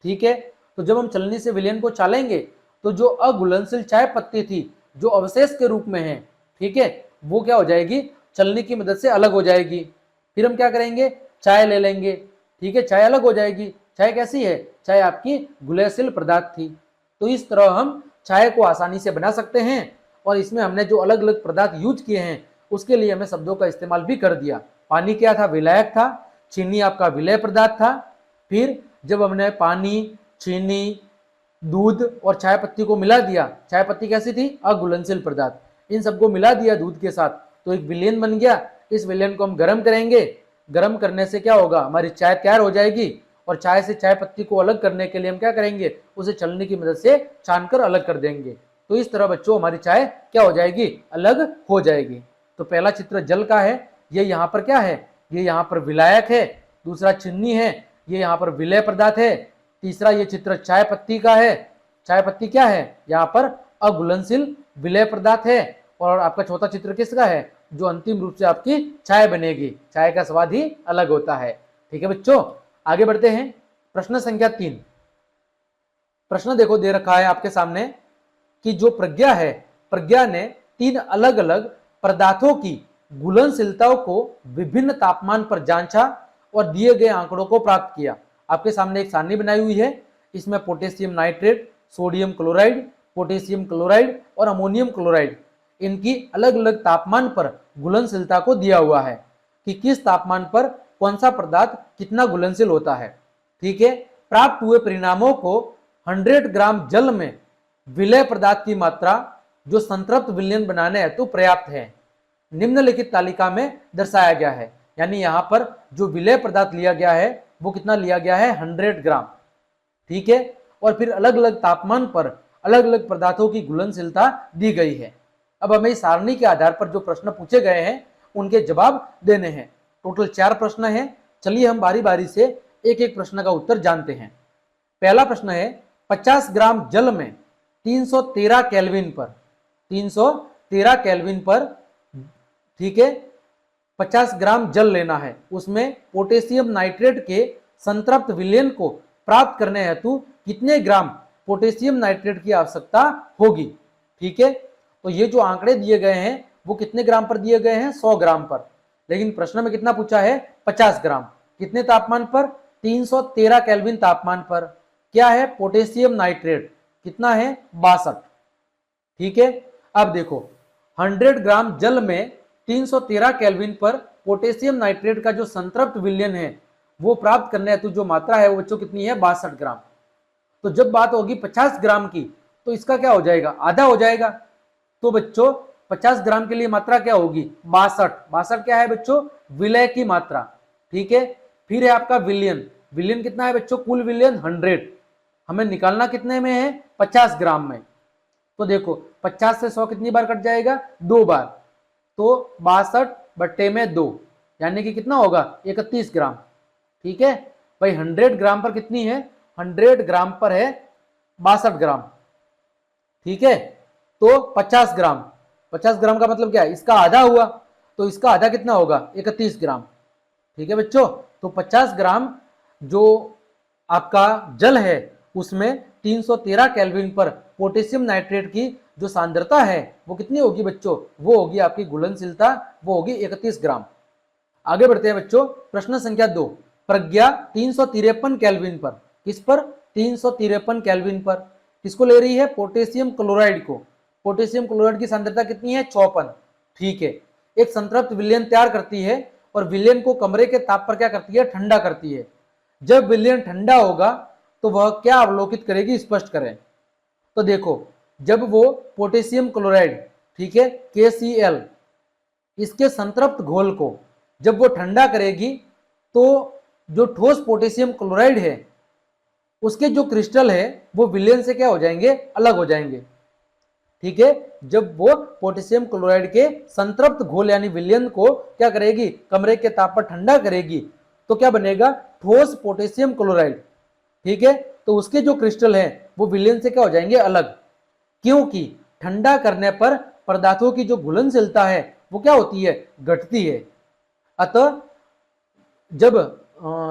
ठीक है। तो जब हम छलनी से विलयन को छालेंगे तो जो अघुलनशील चाय पत्ती थी, जो अवशेष के रूप में है, ठीक है, वो क्या हो जाएगी, छलनी की मदद से अलग हो जाएगी। फिर हम क्या करेंगे, चाय ले लेंगे। ठीक है, चाय अलग हो जाएगी। चाय कैसी है, चाय आपकी घुलनशील पदार्थ थी। तो इस तरह हम चाय को आसानी से बना सकते हैं। और इसमें हमने जो अलग अलग पदार्थ यूज किए हैं उसके लिए हमें शब्दों का इस्तेमाल भी कर दिया। पानी क्या था, विलायक था। चीनी आपका विलय पदार्थ था। फिर जब हमने पानी, चीनी, दूध और चाय पत्ती को मिला दिया, चाय पत्ती कैसी थी, अघुलनशील पदार्थ, इन सबको मिला दिया दूध के साथ, तो एक विलयन बन गया। इस विलयन को हम गर्म करेंगे। गर्म करने से क्या होगा, हमारी चाय तैयार हो जाएगी। और चाय से चाय पत्ती को अलग करने के लिए हम क्या करेंगे, उसे छलनी की मदद से छानकर अलग कर देंगे। तो इस तरह बच्चों हमारी चाय क्या हो जाएगी, अलग हो जाएगी। तो पहला चित्र जल का है, ये यहाँ पर क्या है, ये यहाँ पर विलायक है। दूसरा चीनी है, ये यहाँ पर विलय पदार्थ है। तीसरा ये चित्र चाय पत्ती का है। चाय पत्ती क्या है, यहाँ पर अघुलनशील विलय पदार्थ है। और आपका चौथा चित्र किसका है, जो अंतिम रूप से आपकी चाय बनेगी। चाय का स्वाद ही अलग होता है। ठीक है बच्चों, आगे बढ़ते हैं। प्रश्न संख्या 3। प्रश्न देखो दे रखा है आपके सामने कि जो प्रज्ञा है, प्रज्ञा ने 3 अलग अलग पदार्थों की घुलनशीलताओं को विभिन्न तापमान पर जांचा और दिए गए आंकड़ों को प्राप्त किया। आपके सामने एक सारणी बनाई हुई है। इसमें potassium nitrate, sodium chloride, potassium chloride और अमोनियम क्लोराइड, इनकी अलग अलग तापमान पर घुलनशीलता को दिया हुआ है कि किस तापमान पर कौन सा पदार्थ कितना घुलनशील होता है। ठीक है। प्राप्त हुए परिणामों को 100 ग्राम जल में विलय पदार्थ की मात्रा जो संतृप्त विलयन बनाने हेतु पर्याप्त है, निम्नलिखित तालिका में दर्शाया गया है। यानी यहाँ पर जो विलय पदार्थ लिया गया है वो कितना लिया गया है, 100 ग्राम। ठीक है। और फिर अलग अलग तापमान पर अलग अलग पदार्थों की घुलनशीलता दी गई है। अब हमें इस सारणी के आधार पर जो प्रश्न पूछे गए हैं उनके जवाब देने हैं। टोटल 4 प्रश्न हैं। चलिए हम बारी बारी से एक एक प्रश्न का उत्तर जानते हैं। पहला प्रश्न है 50 ग्राम जल में 313 केल्विन पर 313 केल्विन पर, ठीक है, 50 ग्राम जल लेना है, उसमें पोटेशियम नाइट्रेट के संतृप्त विलयन को प्राप्त करने हेतु कितने ग्राम पोटेशियम नाइट्रेट की आवश्यकता होगी। ठीक है, तो ये जो आंकड़े दिए गए हैं वो कितने ग्राम पर दिए गए हैं, 100 ग्राम पर, लेकिन प्रश्न में कितना पूछा है, 50 ग्राम। कितने तापमान पर, 313 केल्विन तापमान पर। क्या है, पोटेशियम नाइट्रेट, कितना है, 62। ठीक है, अब देखो 100 ग्राम जल में 313 केल्विन पर पोटेशियम नाइट्रेट का जो संतृप्त विलयन है वो प्राप्त करने हेतु जो मात्रा है वो बच्चों कितनी है, 62 ग्राम। तो जब बात होगी 50 ग्राम की तो इसका क्या हो जाएगा, आधा हो जाएगा। तो बच्चों 50 ग्राम के लिए मात्रा क्या होगी, 62। 62 क्या है बच्चों, विलय की मात्रा। ठीक है, फिर है आपका विलयन। विलयन कितना है बच्चों, कुल विलयन 100, हमें निकालना कितने में है, 50 ग्राम में। तो देखो 50 से 100 कितनी बार कट जाएगा, 2 बार, तो 62/2 यानी कि कितना होगा, 31 ग्राम। ठीक है भाई, 100 ग्राम पर कितनी है, 100 ग्राम पर है 62 ग्राम। ठीक है, तो 50 ग्राम, 50 ग्राम का मतलब क्या है, इसका आधा हुआ, तो इसका आधा कितना होगा, 31 ग्राम। ठीक है बच्चों, तो 50 ग्राम जो आपका जल है उसमें 313 केल्विन पर पोटेशियम नाइट्रेट की जो सांद्रता है वो कितनी होगी बच्चों, वो होगी आपकी घुलनशीलता, वो होगी 31 ग्राम। आगे बढ़ते हैं बच्चों, प्रश्न संख्या 2। प्रज्ञा 353 केल्विन पर, किस पर, 353 केल्विन पर, किसको ले रही है, पोटेशियम क्लोराइड को। पोटेशियम क्लोराइड की सांद्रता कितनी है, 54। ठीक है, एक संतृप्त विलयन तैयार करती है और विलयन को कमरे के ताप पर क्या करती है, ठंडा करती है। जब विलयन ठंडा होगा तो वह क्या अवलोकित करेगी, स्पष्ट करें। तो देखो जब वो पोटेशियम क्लोराइड, ठीक है, KCl, इसके संतृप्त घोल को जब वो ठंडा करेगी तो जो ठोस पोटेशियम क्लोराइड है उसके जो क्रिस्टल है वो विलयन से क्या हो जाएंगे, अलग हो जाएंगे। ठीक है, जब वो पोटेशियम क्लोराइड के संतृप्त घोल यानी विलयन को क्या करेगी, कमरे के ताप पर ठंडा करेगी, तो क्या बनेगा, ठोस पोटेशियम क्लोराइड। ठीक है, तो उसके जो क्रिस्टल है वो विलयन से क्या हो जाएंगे, अलग, क्योंकि ठंडा करने पर पदार्थों की जो घुलनशीलता है वो क्या होती है, घटती है। अतः जब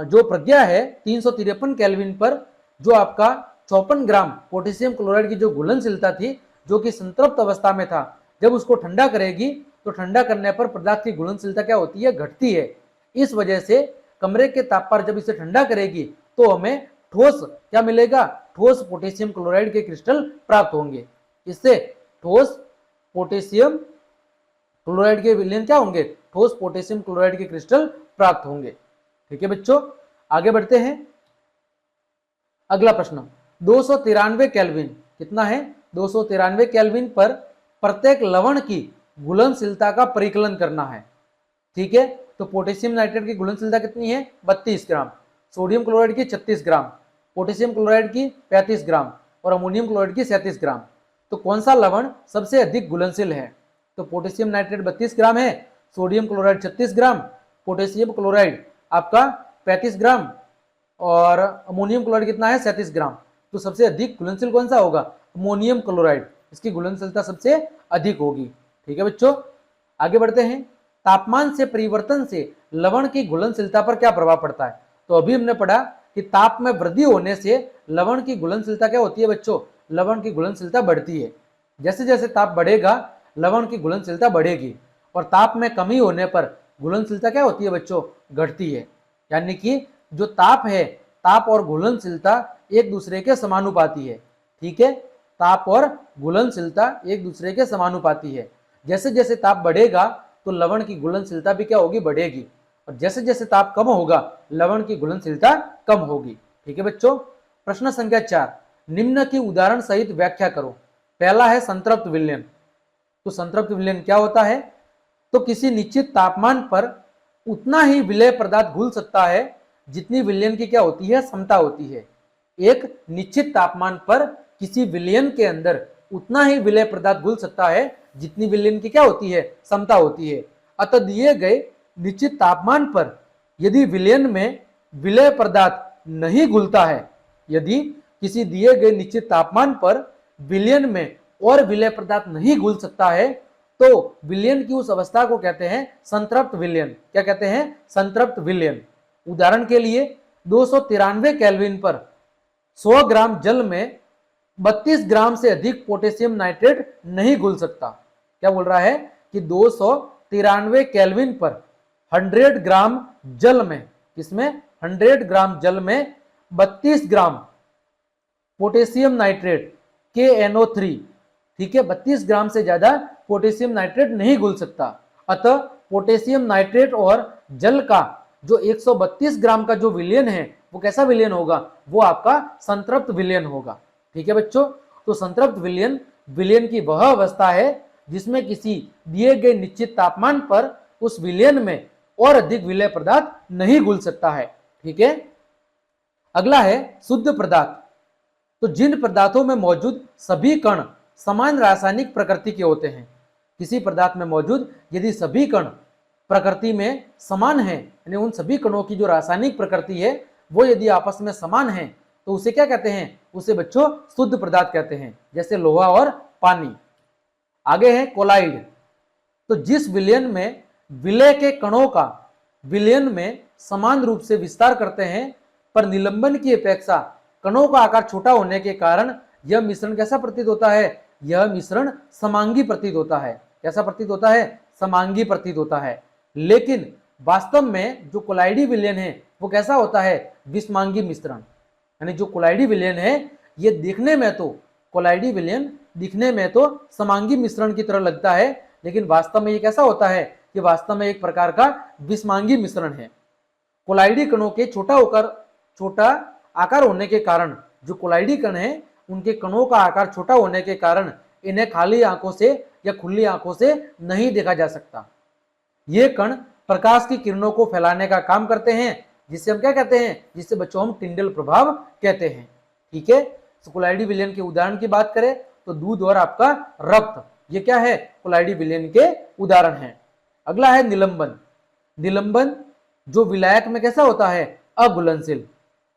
जो प्रज्ञा है 353 केल्विन पर जो आपका 54 ग्राम पोटेशियम क्लोराइड की जो घुलनशीलता थी, जो कि संतृप्त अवस्था में था, जब उसको ठंडा करेगी तो ठंडा करने पर पदार्थ की घुलनशीलता क्या होती है, घटती है। इस वजह से कमरे के ताप पर जब इसे ठंडा करेगी तो हमें ठोस क्या मिलेगा, ठोस पोटेशियम क्लोराइड के क्रिस्टल प्राप्त होंगे। इससे ठोस पोटेशियम क्लोराइड के विलयन क्या होंगे, ठोस पोटेशियम क्लोराइड के क्रिस्टल प्राप्त होंगे। ठीक है बच्चों, आगे बढ़ते हैं। अगला प्रश्न 293 केल्विन, कितना है, 293 केल्विन पर प्रत्येक लवण की घुलनशीलता का परिकलन करना है। ठीक है, तो पोटेशियम नाइट्रेट की घुलनशीलता कितनी है, 32 ग्राम, सोडियम क्लोराइड की 36 ग्राम, पोटेशियम क्लोराइड की 35 ग्राम और अमोनियम क्लोराइड की 37 ग्राम। तो कौन सा लवण सबसे अधिक घुलनशील है, तो पोटेशियम नाइट्रेट 32 ग्राम है, सोडियम क्लोराइड 36 ग्राम, पोटेशियम क्लोराइड आपका 35 ग्राम और अमोनियम क्लोराइड कितना है, 37 ग्राम। तो सबसे अधिक घुलनशील कौन सा होगा, अमोनियम क्लोराइड, इसकी घुलनशीलता सबसे अधिक होगी। ठीक है बच्चों, आगे बढ़ते हैं। तापमान से परिवर्तन से लवण की घुलनशीलता पर क्या प्रभाव पड़ता है, तो अभी हमने पढ़ा कि ताप में वृद्धि होने से लवण की घुलनशीलता क्या होती है बच्चों, लवण की घुलनशीलता बढ़ती है। जैसे जैसे ताप बढ़ेगा लवण की घुलनशीलता बढ़ेगी और ताप में कमी होने पर घुलनशीलता क्या होती है बच्चों, घटती है। यानी कि जो ताप है, ताप और घुलनशीलता एक दूसरे के समानुपाती है। ठीक है, ताप और घुलनशीलता एक दूसरे के समानुपाती है। जैसे जैसे ताप बढ़ेगा तो लवण की घुलनशीलता भी क्या होगी, बढ़ेगी, और जैसे जैसे ताप कम होगा लवण की घुलनशीलता कम होगी। ठीक है बच्चों, प्रश्न संख्या 4, निम्न की उदाहरण सहित व्याख्या करो। पहला है संतृप्त विलयन। तो संतृप्त विलयन क्या होता है, तो किसी निश्चित तापमान पर उतना ही विलेय पदार्थ घुल सकता है जितनी विलयन की क्या होती है, क्षमता होती है। एक निश्चित तापमान पर किसी विलयन के अंदर उतना ही विलेय पदार्थ घुल सकता है जितनी विलयन की क्या होती है, क्षमता होती है। अतः दिए गए निश्चित तापमान पर यदि विलयन में विलय पदार्थ नहीं घुलता है, यदि किसी दिए गए निश्चित तापमान पर विलयन में और विलय पदार्थ नहीं घुल सकता है, तो विलयन की उस अवस्था को कहते हैं संतृप्त विलयन। क्या कहते हैं? संतृप्त विलयन। उदाहरण के लिए 293 केल्विन पर 100 ग्राम जल में 32 ग्राम से अधिक पोटेशियम नाइट्रेट नहीं घुल सकता। क्या बोल रहा है कि 293 केल्विन पर 100 ग्राम जल में, किसमें? 100 ग्राम जल में 32 ग्राम पोटेशियम नाइट्रेट KNO3, ठीक है, 32 ग्राम से ज्यादा पोटेशियम नाइट्रेट नहीं घुल सकता। अतः पोटेशियम नाइट्रेट और जल का जो 132 ग्राम का जो विलयन है वो कैसा विलयन होगा? वो आपका संतृप्त विलयन होगा। ठीक है बच्चों, तो संतृप्त विलयन विलयन की वह अवस्था है जिसमें किसी दिए गए निश्चित तापमान पर उस विलयन में और अधिक विलय पदार्थ नहीं घुल सकता है। ठीक है, अगला है शुद्ध पदार्थ। तो जिन पदार्थों में मौजूद सभी कण समान रासायनिक प्रकृति के होते हैं, किसी पदार्थ में मौजूद यदि सभी कण प्रकृति में समान है, यानी उन सभी कणों की जो रासायनिक प्रकृति है वो यदि आपस में समान है, तो उसे क्या कहते हैं? उसे बच्चों शुद्ध पदार्थ कहते हैं, जैसे लोहा और पानी। आगे है कोलाइड। तो जिस विलयन में विलय के कणों का विलयन में समान रूप से विस्तार करते हैं, पर निलंबन की अपेक्षा कणों का आकार छोटा होने के कारण यह मिश्रण कैसा प्रतीत होता है? यह मिश्रण समांगी प्रतीत होता है। कैसा प्रतीत होता है? समांगी प्रतीत होता है। लेकिन वास्तव में जो कोलाइडी विलयन है वो कैसा होता है? विषमांगी मिश्रण। यानी जो कोलाइडी विलयन है ये दिखने में तो कोलाइडी विलयन दिखने में तो समांगी मिश्रण की तरह लगता है, लेकिन वास्तव में ये कैसा होता है कि वास्तव में एक प्रकार का विषमांगी मिश्रण है। कोलाइडी कणों के छोटा आकार होने के कारण, जो कोलाइडी कण है उनके कणों का आकार छोटा होने के कारण इन्हें खाली आंखों से या खुली आंखों से नहीं देखा जा सकता। ये कण प्रकाश की किरणों को फैलाने का काम करते हैं, जिससे हम क्या कहते हैं? जिससे बच्चों हम टिंडल प्रभाव कहते हैं। ठीक है, तो कोलाइडी विलयन के उदाहरण की बात करें तो दूध और आपका रक्त, ये क्या है? कोलाइडी विलयन के उदाहरण है। अगला है निलंबन। निलंबन जो विलायक में कैसा होता है? अघुलनशील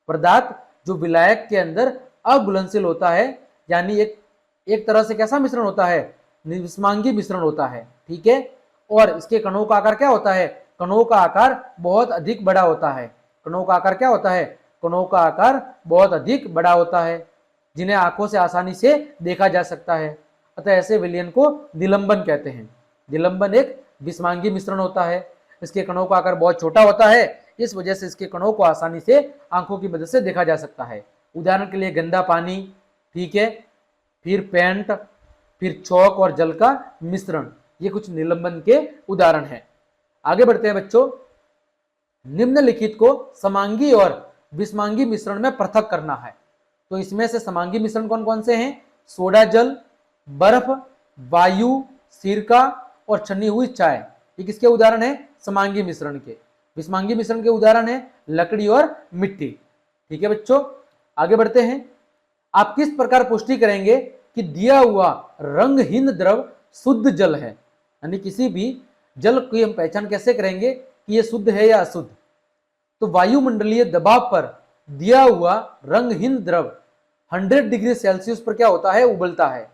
पदार्थ जो विलायक के अंदर अघुलनशील होता है, यानी एक तरह से कैसा मिश्रण होता है? विषमांगी मिश्रण होता है। ठीक है, और इसके कणों का आकार क्या होता है? कणों का आकार बहुत अधिक बड़ा होता है। कणों का आकार क्या होता है? कणों का आकार बहुत अधिक बड़ा होता है, जिन्हें आंखों से आसानी से देखा जा सकता है। अतः ऐसे विलयन को निलंबन कहते हैं। निलंबन एक विषमांगी मिश्रण होता है। इसके कणों का आकार बहुत छोटा होता है, इस वजह से इसके कणों को आसानी से आंखों की मदद से देखा जा सकता है। उदाहरण के लिए गंदा पानी, ठीक है, फिर पेंट, फिर चौक और जल का मिश्रण, ये कुछ निलंबन के उदाहरण हैं। आगे बढ़ते हैं बच्चों। निम्नलिखित को समांगी और विषमांगी मिश्रण में पृथक करना है। तो इसमें से समांगी मिश्रण कौन कौन से हैं? सोडा जल, बर्फ, वायु, सिरका और छन्नी हुई चाय, ये किसके उदाहरण है? समांगी मिश्रण के। विषमांगी मिश्रण के उदाहरण है लकड़ी और मिट्टी। ठीक है बच्चों, आगे बढ़ते हैं। आप किस प्रकार पुष्टि करेंगे कि दिया हुआ रंगहीन द्रव शुद्ध जल है? यानी किसी भी जल की हम पहचान कैसे करेंगे कि यह शुद्ध है या अशुद्ध? तो वायुमंडलीय दबाव पर दिया हुआ रंगहीन द्रव 100 डिग्री सेल्सियस पर क्या होता है? उबलता है।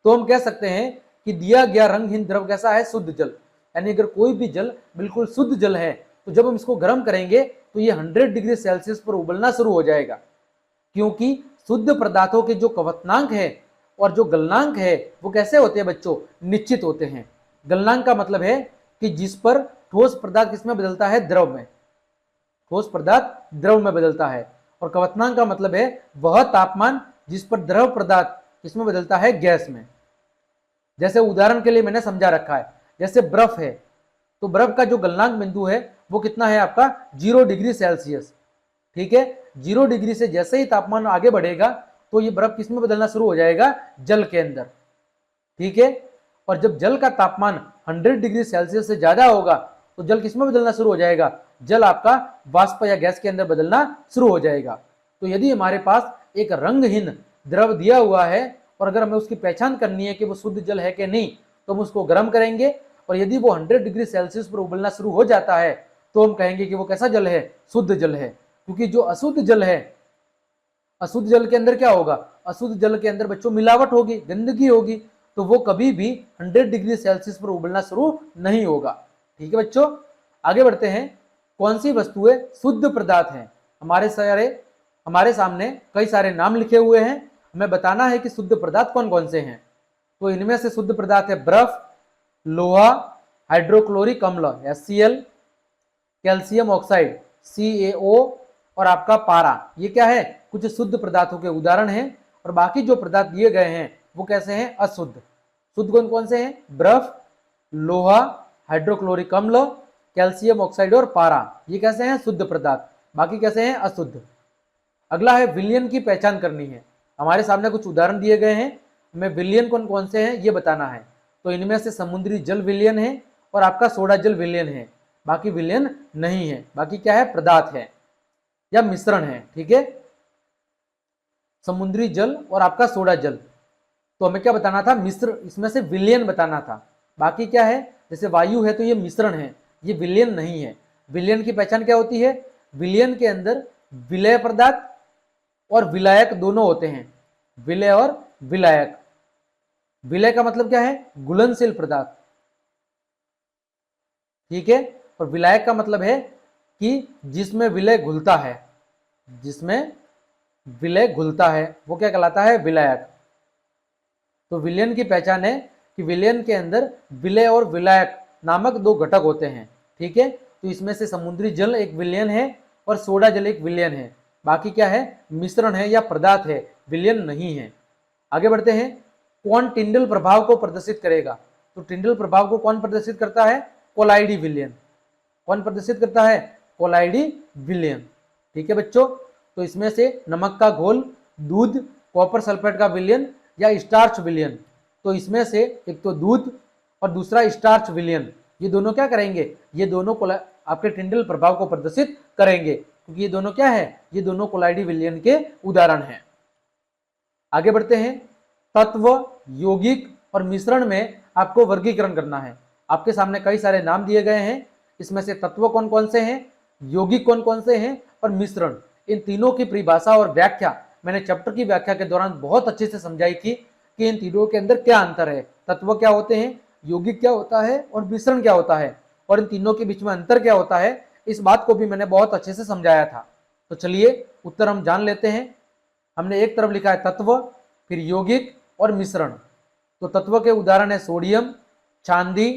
तो हम कह सकते हैं कि दिया गया रंगहीन द्रव कैसा है? शुद्ध जल। यानी अगर कोई भी जल बिल्कुल शुद्ध जल है तो जब हम इसको गर्म करेंगे तो ये 100 डिग्री सेल्सियस पर उबलना शुरू हो जाएगा, क्योंकि शुद्ध पदार्थों के जो क्वथनांक है और जो गलनांक है वो कैसे होते हैं बच्चों? निश्चित होते हैं। गलनांक का मतलब है कि जिस पर ठोस पदार्थ किसमें बदलता है? द्रव में। ठोस पदार्थ द्रव में बदलता है। और क्वथनांक का मतलब है वह तापमान जिस पर द्रव पदार्थ किसमें बदलता है? गैस में। जैसे उदाहरण के लिए मैंने समझा रखा है, जैसे बर्फ है तो बर्फ का जो गलनांक बिंदु है वो कितना है आपका? 0 डिग्री सेल्सियस। ठीक है, 0 डिग्री से जैसे ही तापमान आगे बढ़ेगा तो ये बर्फ किसमें बदलना शुरू हो जाएगा? जल के अंदर। ठीक है, और जब जल का तापमान 100 डिग्री सेल्सियस से ज्यादा होगा तो जल किसमें बदलना शुरू हो जाएगा? जल आपका वाष्प या गैस के अंदर बदलना शुरू हो जाएगा। तो यदि हमारे पास एक रंगहीन द्रव दिया हुआ है और अगर हमें उसकी पहचान करनी है कि वो शुद्ध जल है कि नहीं, तो हम उसको गर्म करेंगे और यदि वो 100 डिग्री सेल्सियस पर उबलना शुरू हो जाता है तो हम कहेंगे कि वो कैसा जल है, शुद्ध जल है। क्योंकि जो अशुद्ध जल है, अशुद्ध जल के अंदर क्या होगा, अशुद्ध जल के अंदर बच्चों मिलावट होगी, गंदगी होगी, तो वो कभी भी 100 डिग्री सेल्सियस पर उबलना शुरू नहीं होगा। ठीक है बच्चों, आगे बढ़ते हैं। कौन सी वस्तुएं शुद्ध पदार्थ हैं? हमारे सामने कई सारे नाम लिखे हुए हैं, हमें बताना है कि शुद्ध पदार्थ कौन कौन से हैं। तो इनमें से शुद्ध पदार्थ है बर्फ, लोहा, हाइड्रोक्लोरिक अम्ल HCl, कैल्शियम ऑक्साइड CaO और आपका पारा। ये क्या है, कुछ शुद्ध पदार्थों के उदाहरण हैं। और बाकी जो पदार्थ दिए गए हैं वो कैसे हैं, अशुद्ध। शुद्ध कौन कौन से हैं, बर्फ, लोहा, हाइड्रोक्लोरिक अम्ल, कैल्शियम ऑक्साइड और पारा। ये कैसे हैं, शुद्ध पदार्थ। बाकी कैसे हैं, अशुद्ध। अगला है विलयन की पहचान करनी है। हमारे सामने कुछ उदाहरण दिए गए हैं, हमें विलयन कौन कौन से हैं ये बताना है। तो इनमें से समुद्री जल विलयन है और आपका सोडा जल विलयन है। बाकी विलयन नहीं है। बाकी क्या है, पदार्थ है या मिश्रण है। ठीक है, समुद्री जल और आपका सोडा जल। तो हमें क्या बताना था, मिश्र, इसमें से विलयन बताना था। बाकी क्या है, जैसे वायु है तो ये मिश्रण है, ये विलयन नहीं है। विलयन की पहचान क्या होती है, विलयन के अंदर विलय पदार्थ और विलायक दोनों होते हैं। विलय और विलायक। विलय का मतलब क्या है, घुलनशील पदार्थ। ठीक है, और विलायक का मतलब है कि जिसमें विलय घुलता है, जिसमें विलय घुलता है वो क्या कहलाता है, विलायक। तो विलयन की पहचान है कि विलयन के अंदर विलय और विलायक नामक दो घटक होते हैं। ठीक है, तो इसमें से समुद्री जल एक विलयन है और सोडा जल एक विलयन है। बाकी क्या है, मिश्रण है या पदार्थ है, विलयन नहीं है। आगे बढ़ते हैं। कौन टिंडल प्रभाव को प्रदर्शित करेगा? तो टिंडल प्रभाव को कौन प्रदर्शित करता है, कोलाइडी विलयन। कौन प्रदर्शित करता है, कोलाइडी विलयन। ठीक है बच्चों, तो इसमें से नमक का घोल, दूध, कॉपर सल्फेट का विलयन या स्टार्च विलयन। तो इसमें से एक तो दूध और दूसरा स्टार्च विलयन, ये दोनों क्या करेंगे, ये दोनों आपके टिंडल प्रभाव को प्रदर्शित करेंगे। क्योंकि ये दोनों क्या है, ये दोनों कोलाइडी विलयन के उदाहरण हैं। आगे बढ़ते हैं। तत्व, यौगिक और मिश्रण में आपको वर्गीकरण करना है। आपके सामने कई सारे नाम दिए गए हैं, इसमें से तत्व कौन कौन से हैं, यौगिक कौन कौन से हैं और मिश्रण, इन तीनों की परिभाषा और व्याख्या मैंने चैप्टर की व्याख्या के दौरान बहुत अच्छे से समझाई थी कि इन तीनों के अंदर क्या अंतर है, तत्व क्या होते हैं, यौगिक क्या होता है और मिश्रण क्या होता है, और इन तीनों के बीच में अंतर क्या होता है। इस बात को भी मैंने बहुत अच्छे से समझाया था। तो चलिए उत्तर हम जान लेते हैं। हमने एक तरफ लिखा है तत्व, फिर यौगिक और मिश्रण। तो तत्व के उदाहरण है सोडियम, चांदी,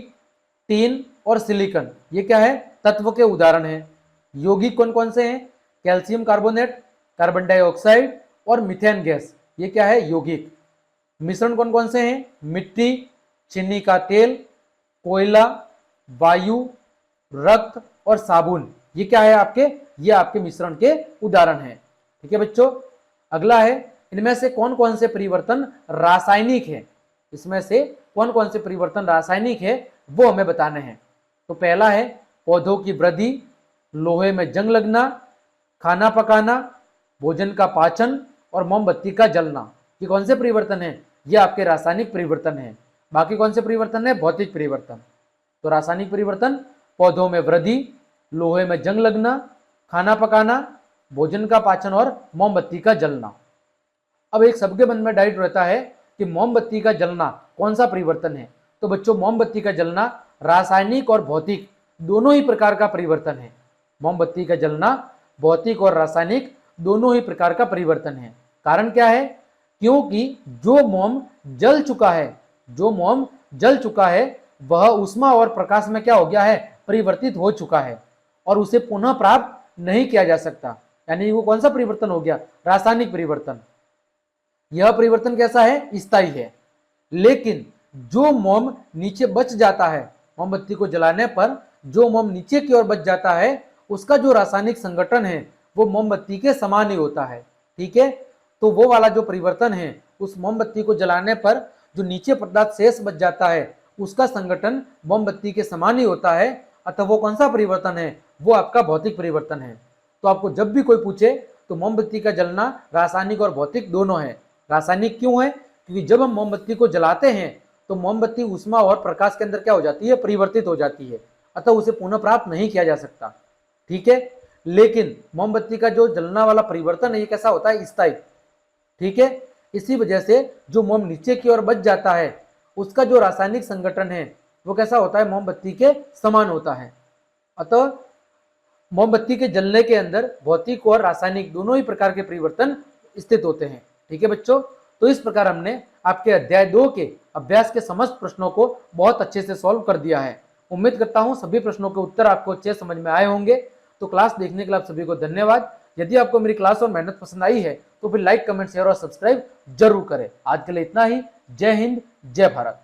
टीन और सिलिकॉन। ये क्या है, तत्व के उदाहरण है। यौगिक कौन कौन से हैं, कैल्शियम कार्बोनेट, कार्बन डाइऑक्साइड और मीथेन गैस। ये क्या है, यौगिक। मिश्रण कौन कौन से हैं, मिट्टी, चीनी का तेल, कोयला, वायु, रक्त और साबुन। ये क्या है आपके, ये आपके मिश्रण के उदाहरण हैं। ठीक है बच्चों, अगला है, इनमें से कौन कौन से परिवर्तन रासायनिक है। इसमें से कौन कौन से परिवर्तन रासायनिक है वो हमें बताने हैं। तो पहला है पौधों की वृद्धि, लोहे में जंग लगना, खाना पकाना, भोजन का पाचन और मोमबत्ती का जलना। ये कौन से परिवर्तन है, ये आपके रासायनिक परिवर्तन है। बाकी कौन से परिवर्तन है, भौतिक परिवर्तन। तो रासायनिक परिवर्तन, पौधों में वृद्धि, लोहे में जंग लगना, खाना पकाना, भोजन का पाचन और मोमबत्ती का जलना। अब एक सबके मन में डाउट रहता है कि मोमबत्ती का जलना कौन सा परिवर्तन है। तो बच्चों, मोमबत्ती का जलना रासायनिक और भौतिक दोनों ही प्रकार का परिवर्तन है। मोमबत्ती का जलना भौतिक और रासायनिक दोनों ही प्रकार का परिवर्तन है। कारण क्या है, क्योंकि जो मोम जल चुका है, जो मोम जल चुका है वह ऊष्मा और प्रकाश में क्या हो गया है, परिवर्तित हो चुका है और उसे पुनः प्राप्त नहीं किया जा सकता। यानी वो कौन सा परिवर्तन हो गया, रासायनिक परिवर्तन। यह परिवर्तन कैसा है, स्थायी है। लेकिन जो मोम नीचे बच जाता है, मोमबत्ती को जलाने पर जो मोम नीचे की ओर बच जाता है, उसका जो रासायनिक संगठन है वो मोमबत्ती के समान ही होता है। ठीक है, तो वो वाला जो परिवर्तन है, उस मोमबत्ती को जलाने पर जो नीचे पदार्थ शेष बच जाता है उसका संगठन मोमबत्ती के समान ही होता है। अतः वो कौन सा परिवर्तन है, वो आपका भौतिक परिवर्तन है। तो आपको जब भी कोई पूछे तो मोमबत्ती का जलना रासायनिक और भौतिक दोनों है। रासायनिक क्यों है, क्योंकि जब हम मोमबत्ती को जलाते हैं तो मोमबत्ती ऊष्मा और प्रकाश के अंदर क्या हो जाती है, परिवर्तित हो जाती है। अतः उसे पुनः प्राप्त नहीं किया जा सकता। ठीक है। लेकिन मोमबत्ती का जो जलना वाला परिवर्तन है ये कैसा होता है, स्थायी, ठीक है। इसी वजह से जो मोम नीचे की ओर बच जाता है उसका जो रासायनिक संगठन है वो कैसा होता है, मोमबत्ती के समान होता है। अतः मोमबत्ती के जलने के अंदर भौतिक और रासायनिक दोनों ही प्रकार के परिवर्तन स्थित होते हैं, ठीक है बच्चों। तो इस प्रकार हमने आपके अध्याय 2 के अभ्यास के समस्त प्रश्नों को बहुत अच्छे से सॉल्व कर दिया है। उम्मीद करता हूं सभी प्रश्नों के उत्तर आपको अच्छे समझ में आए होंगे। तो क्लास देखने के लिए आप सभी को धन्यवाद। यदि आपको मेरी क्लास और मेहनत पसंद आई है तो फिर लाइक, कमेंट, शेयर और सब्सक्राइब जरूर करें। आज के लिए इतना ही। जय हिंद, जय भारत।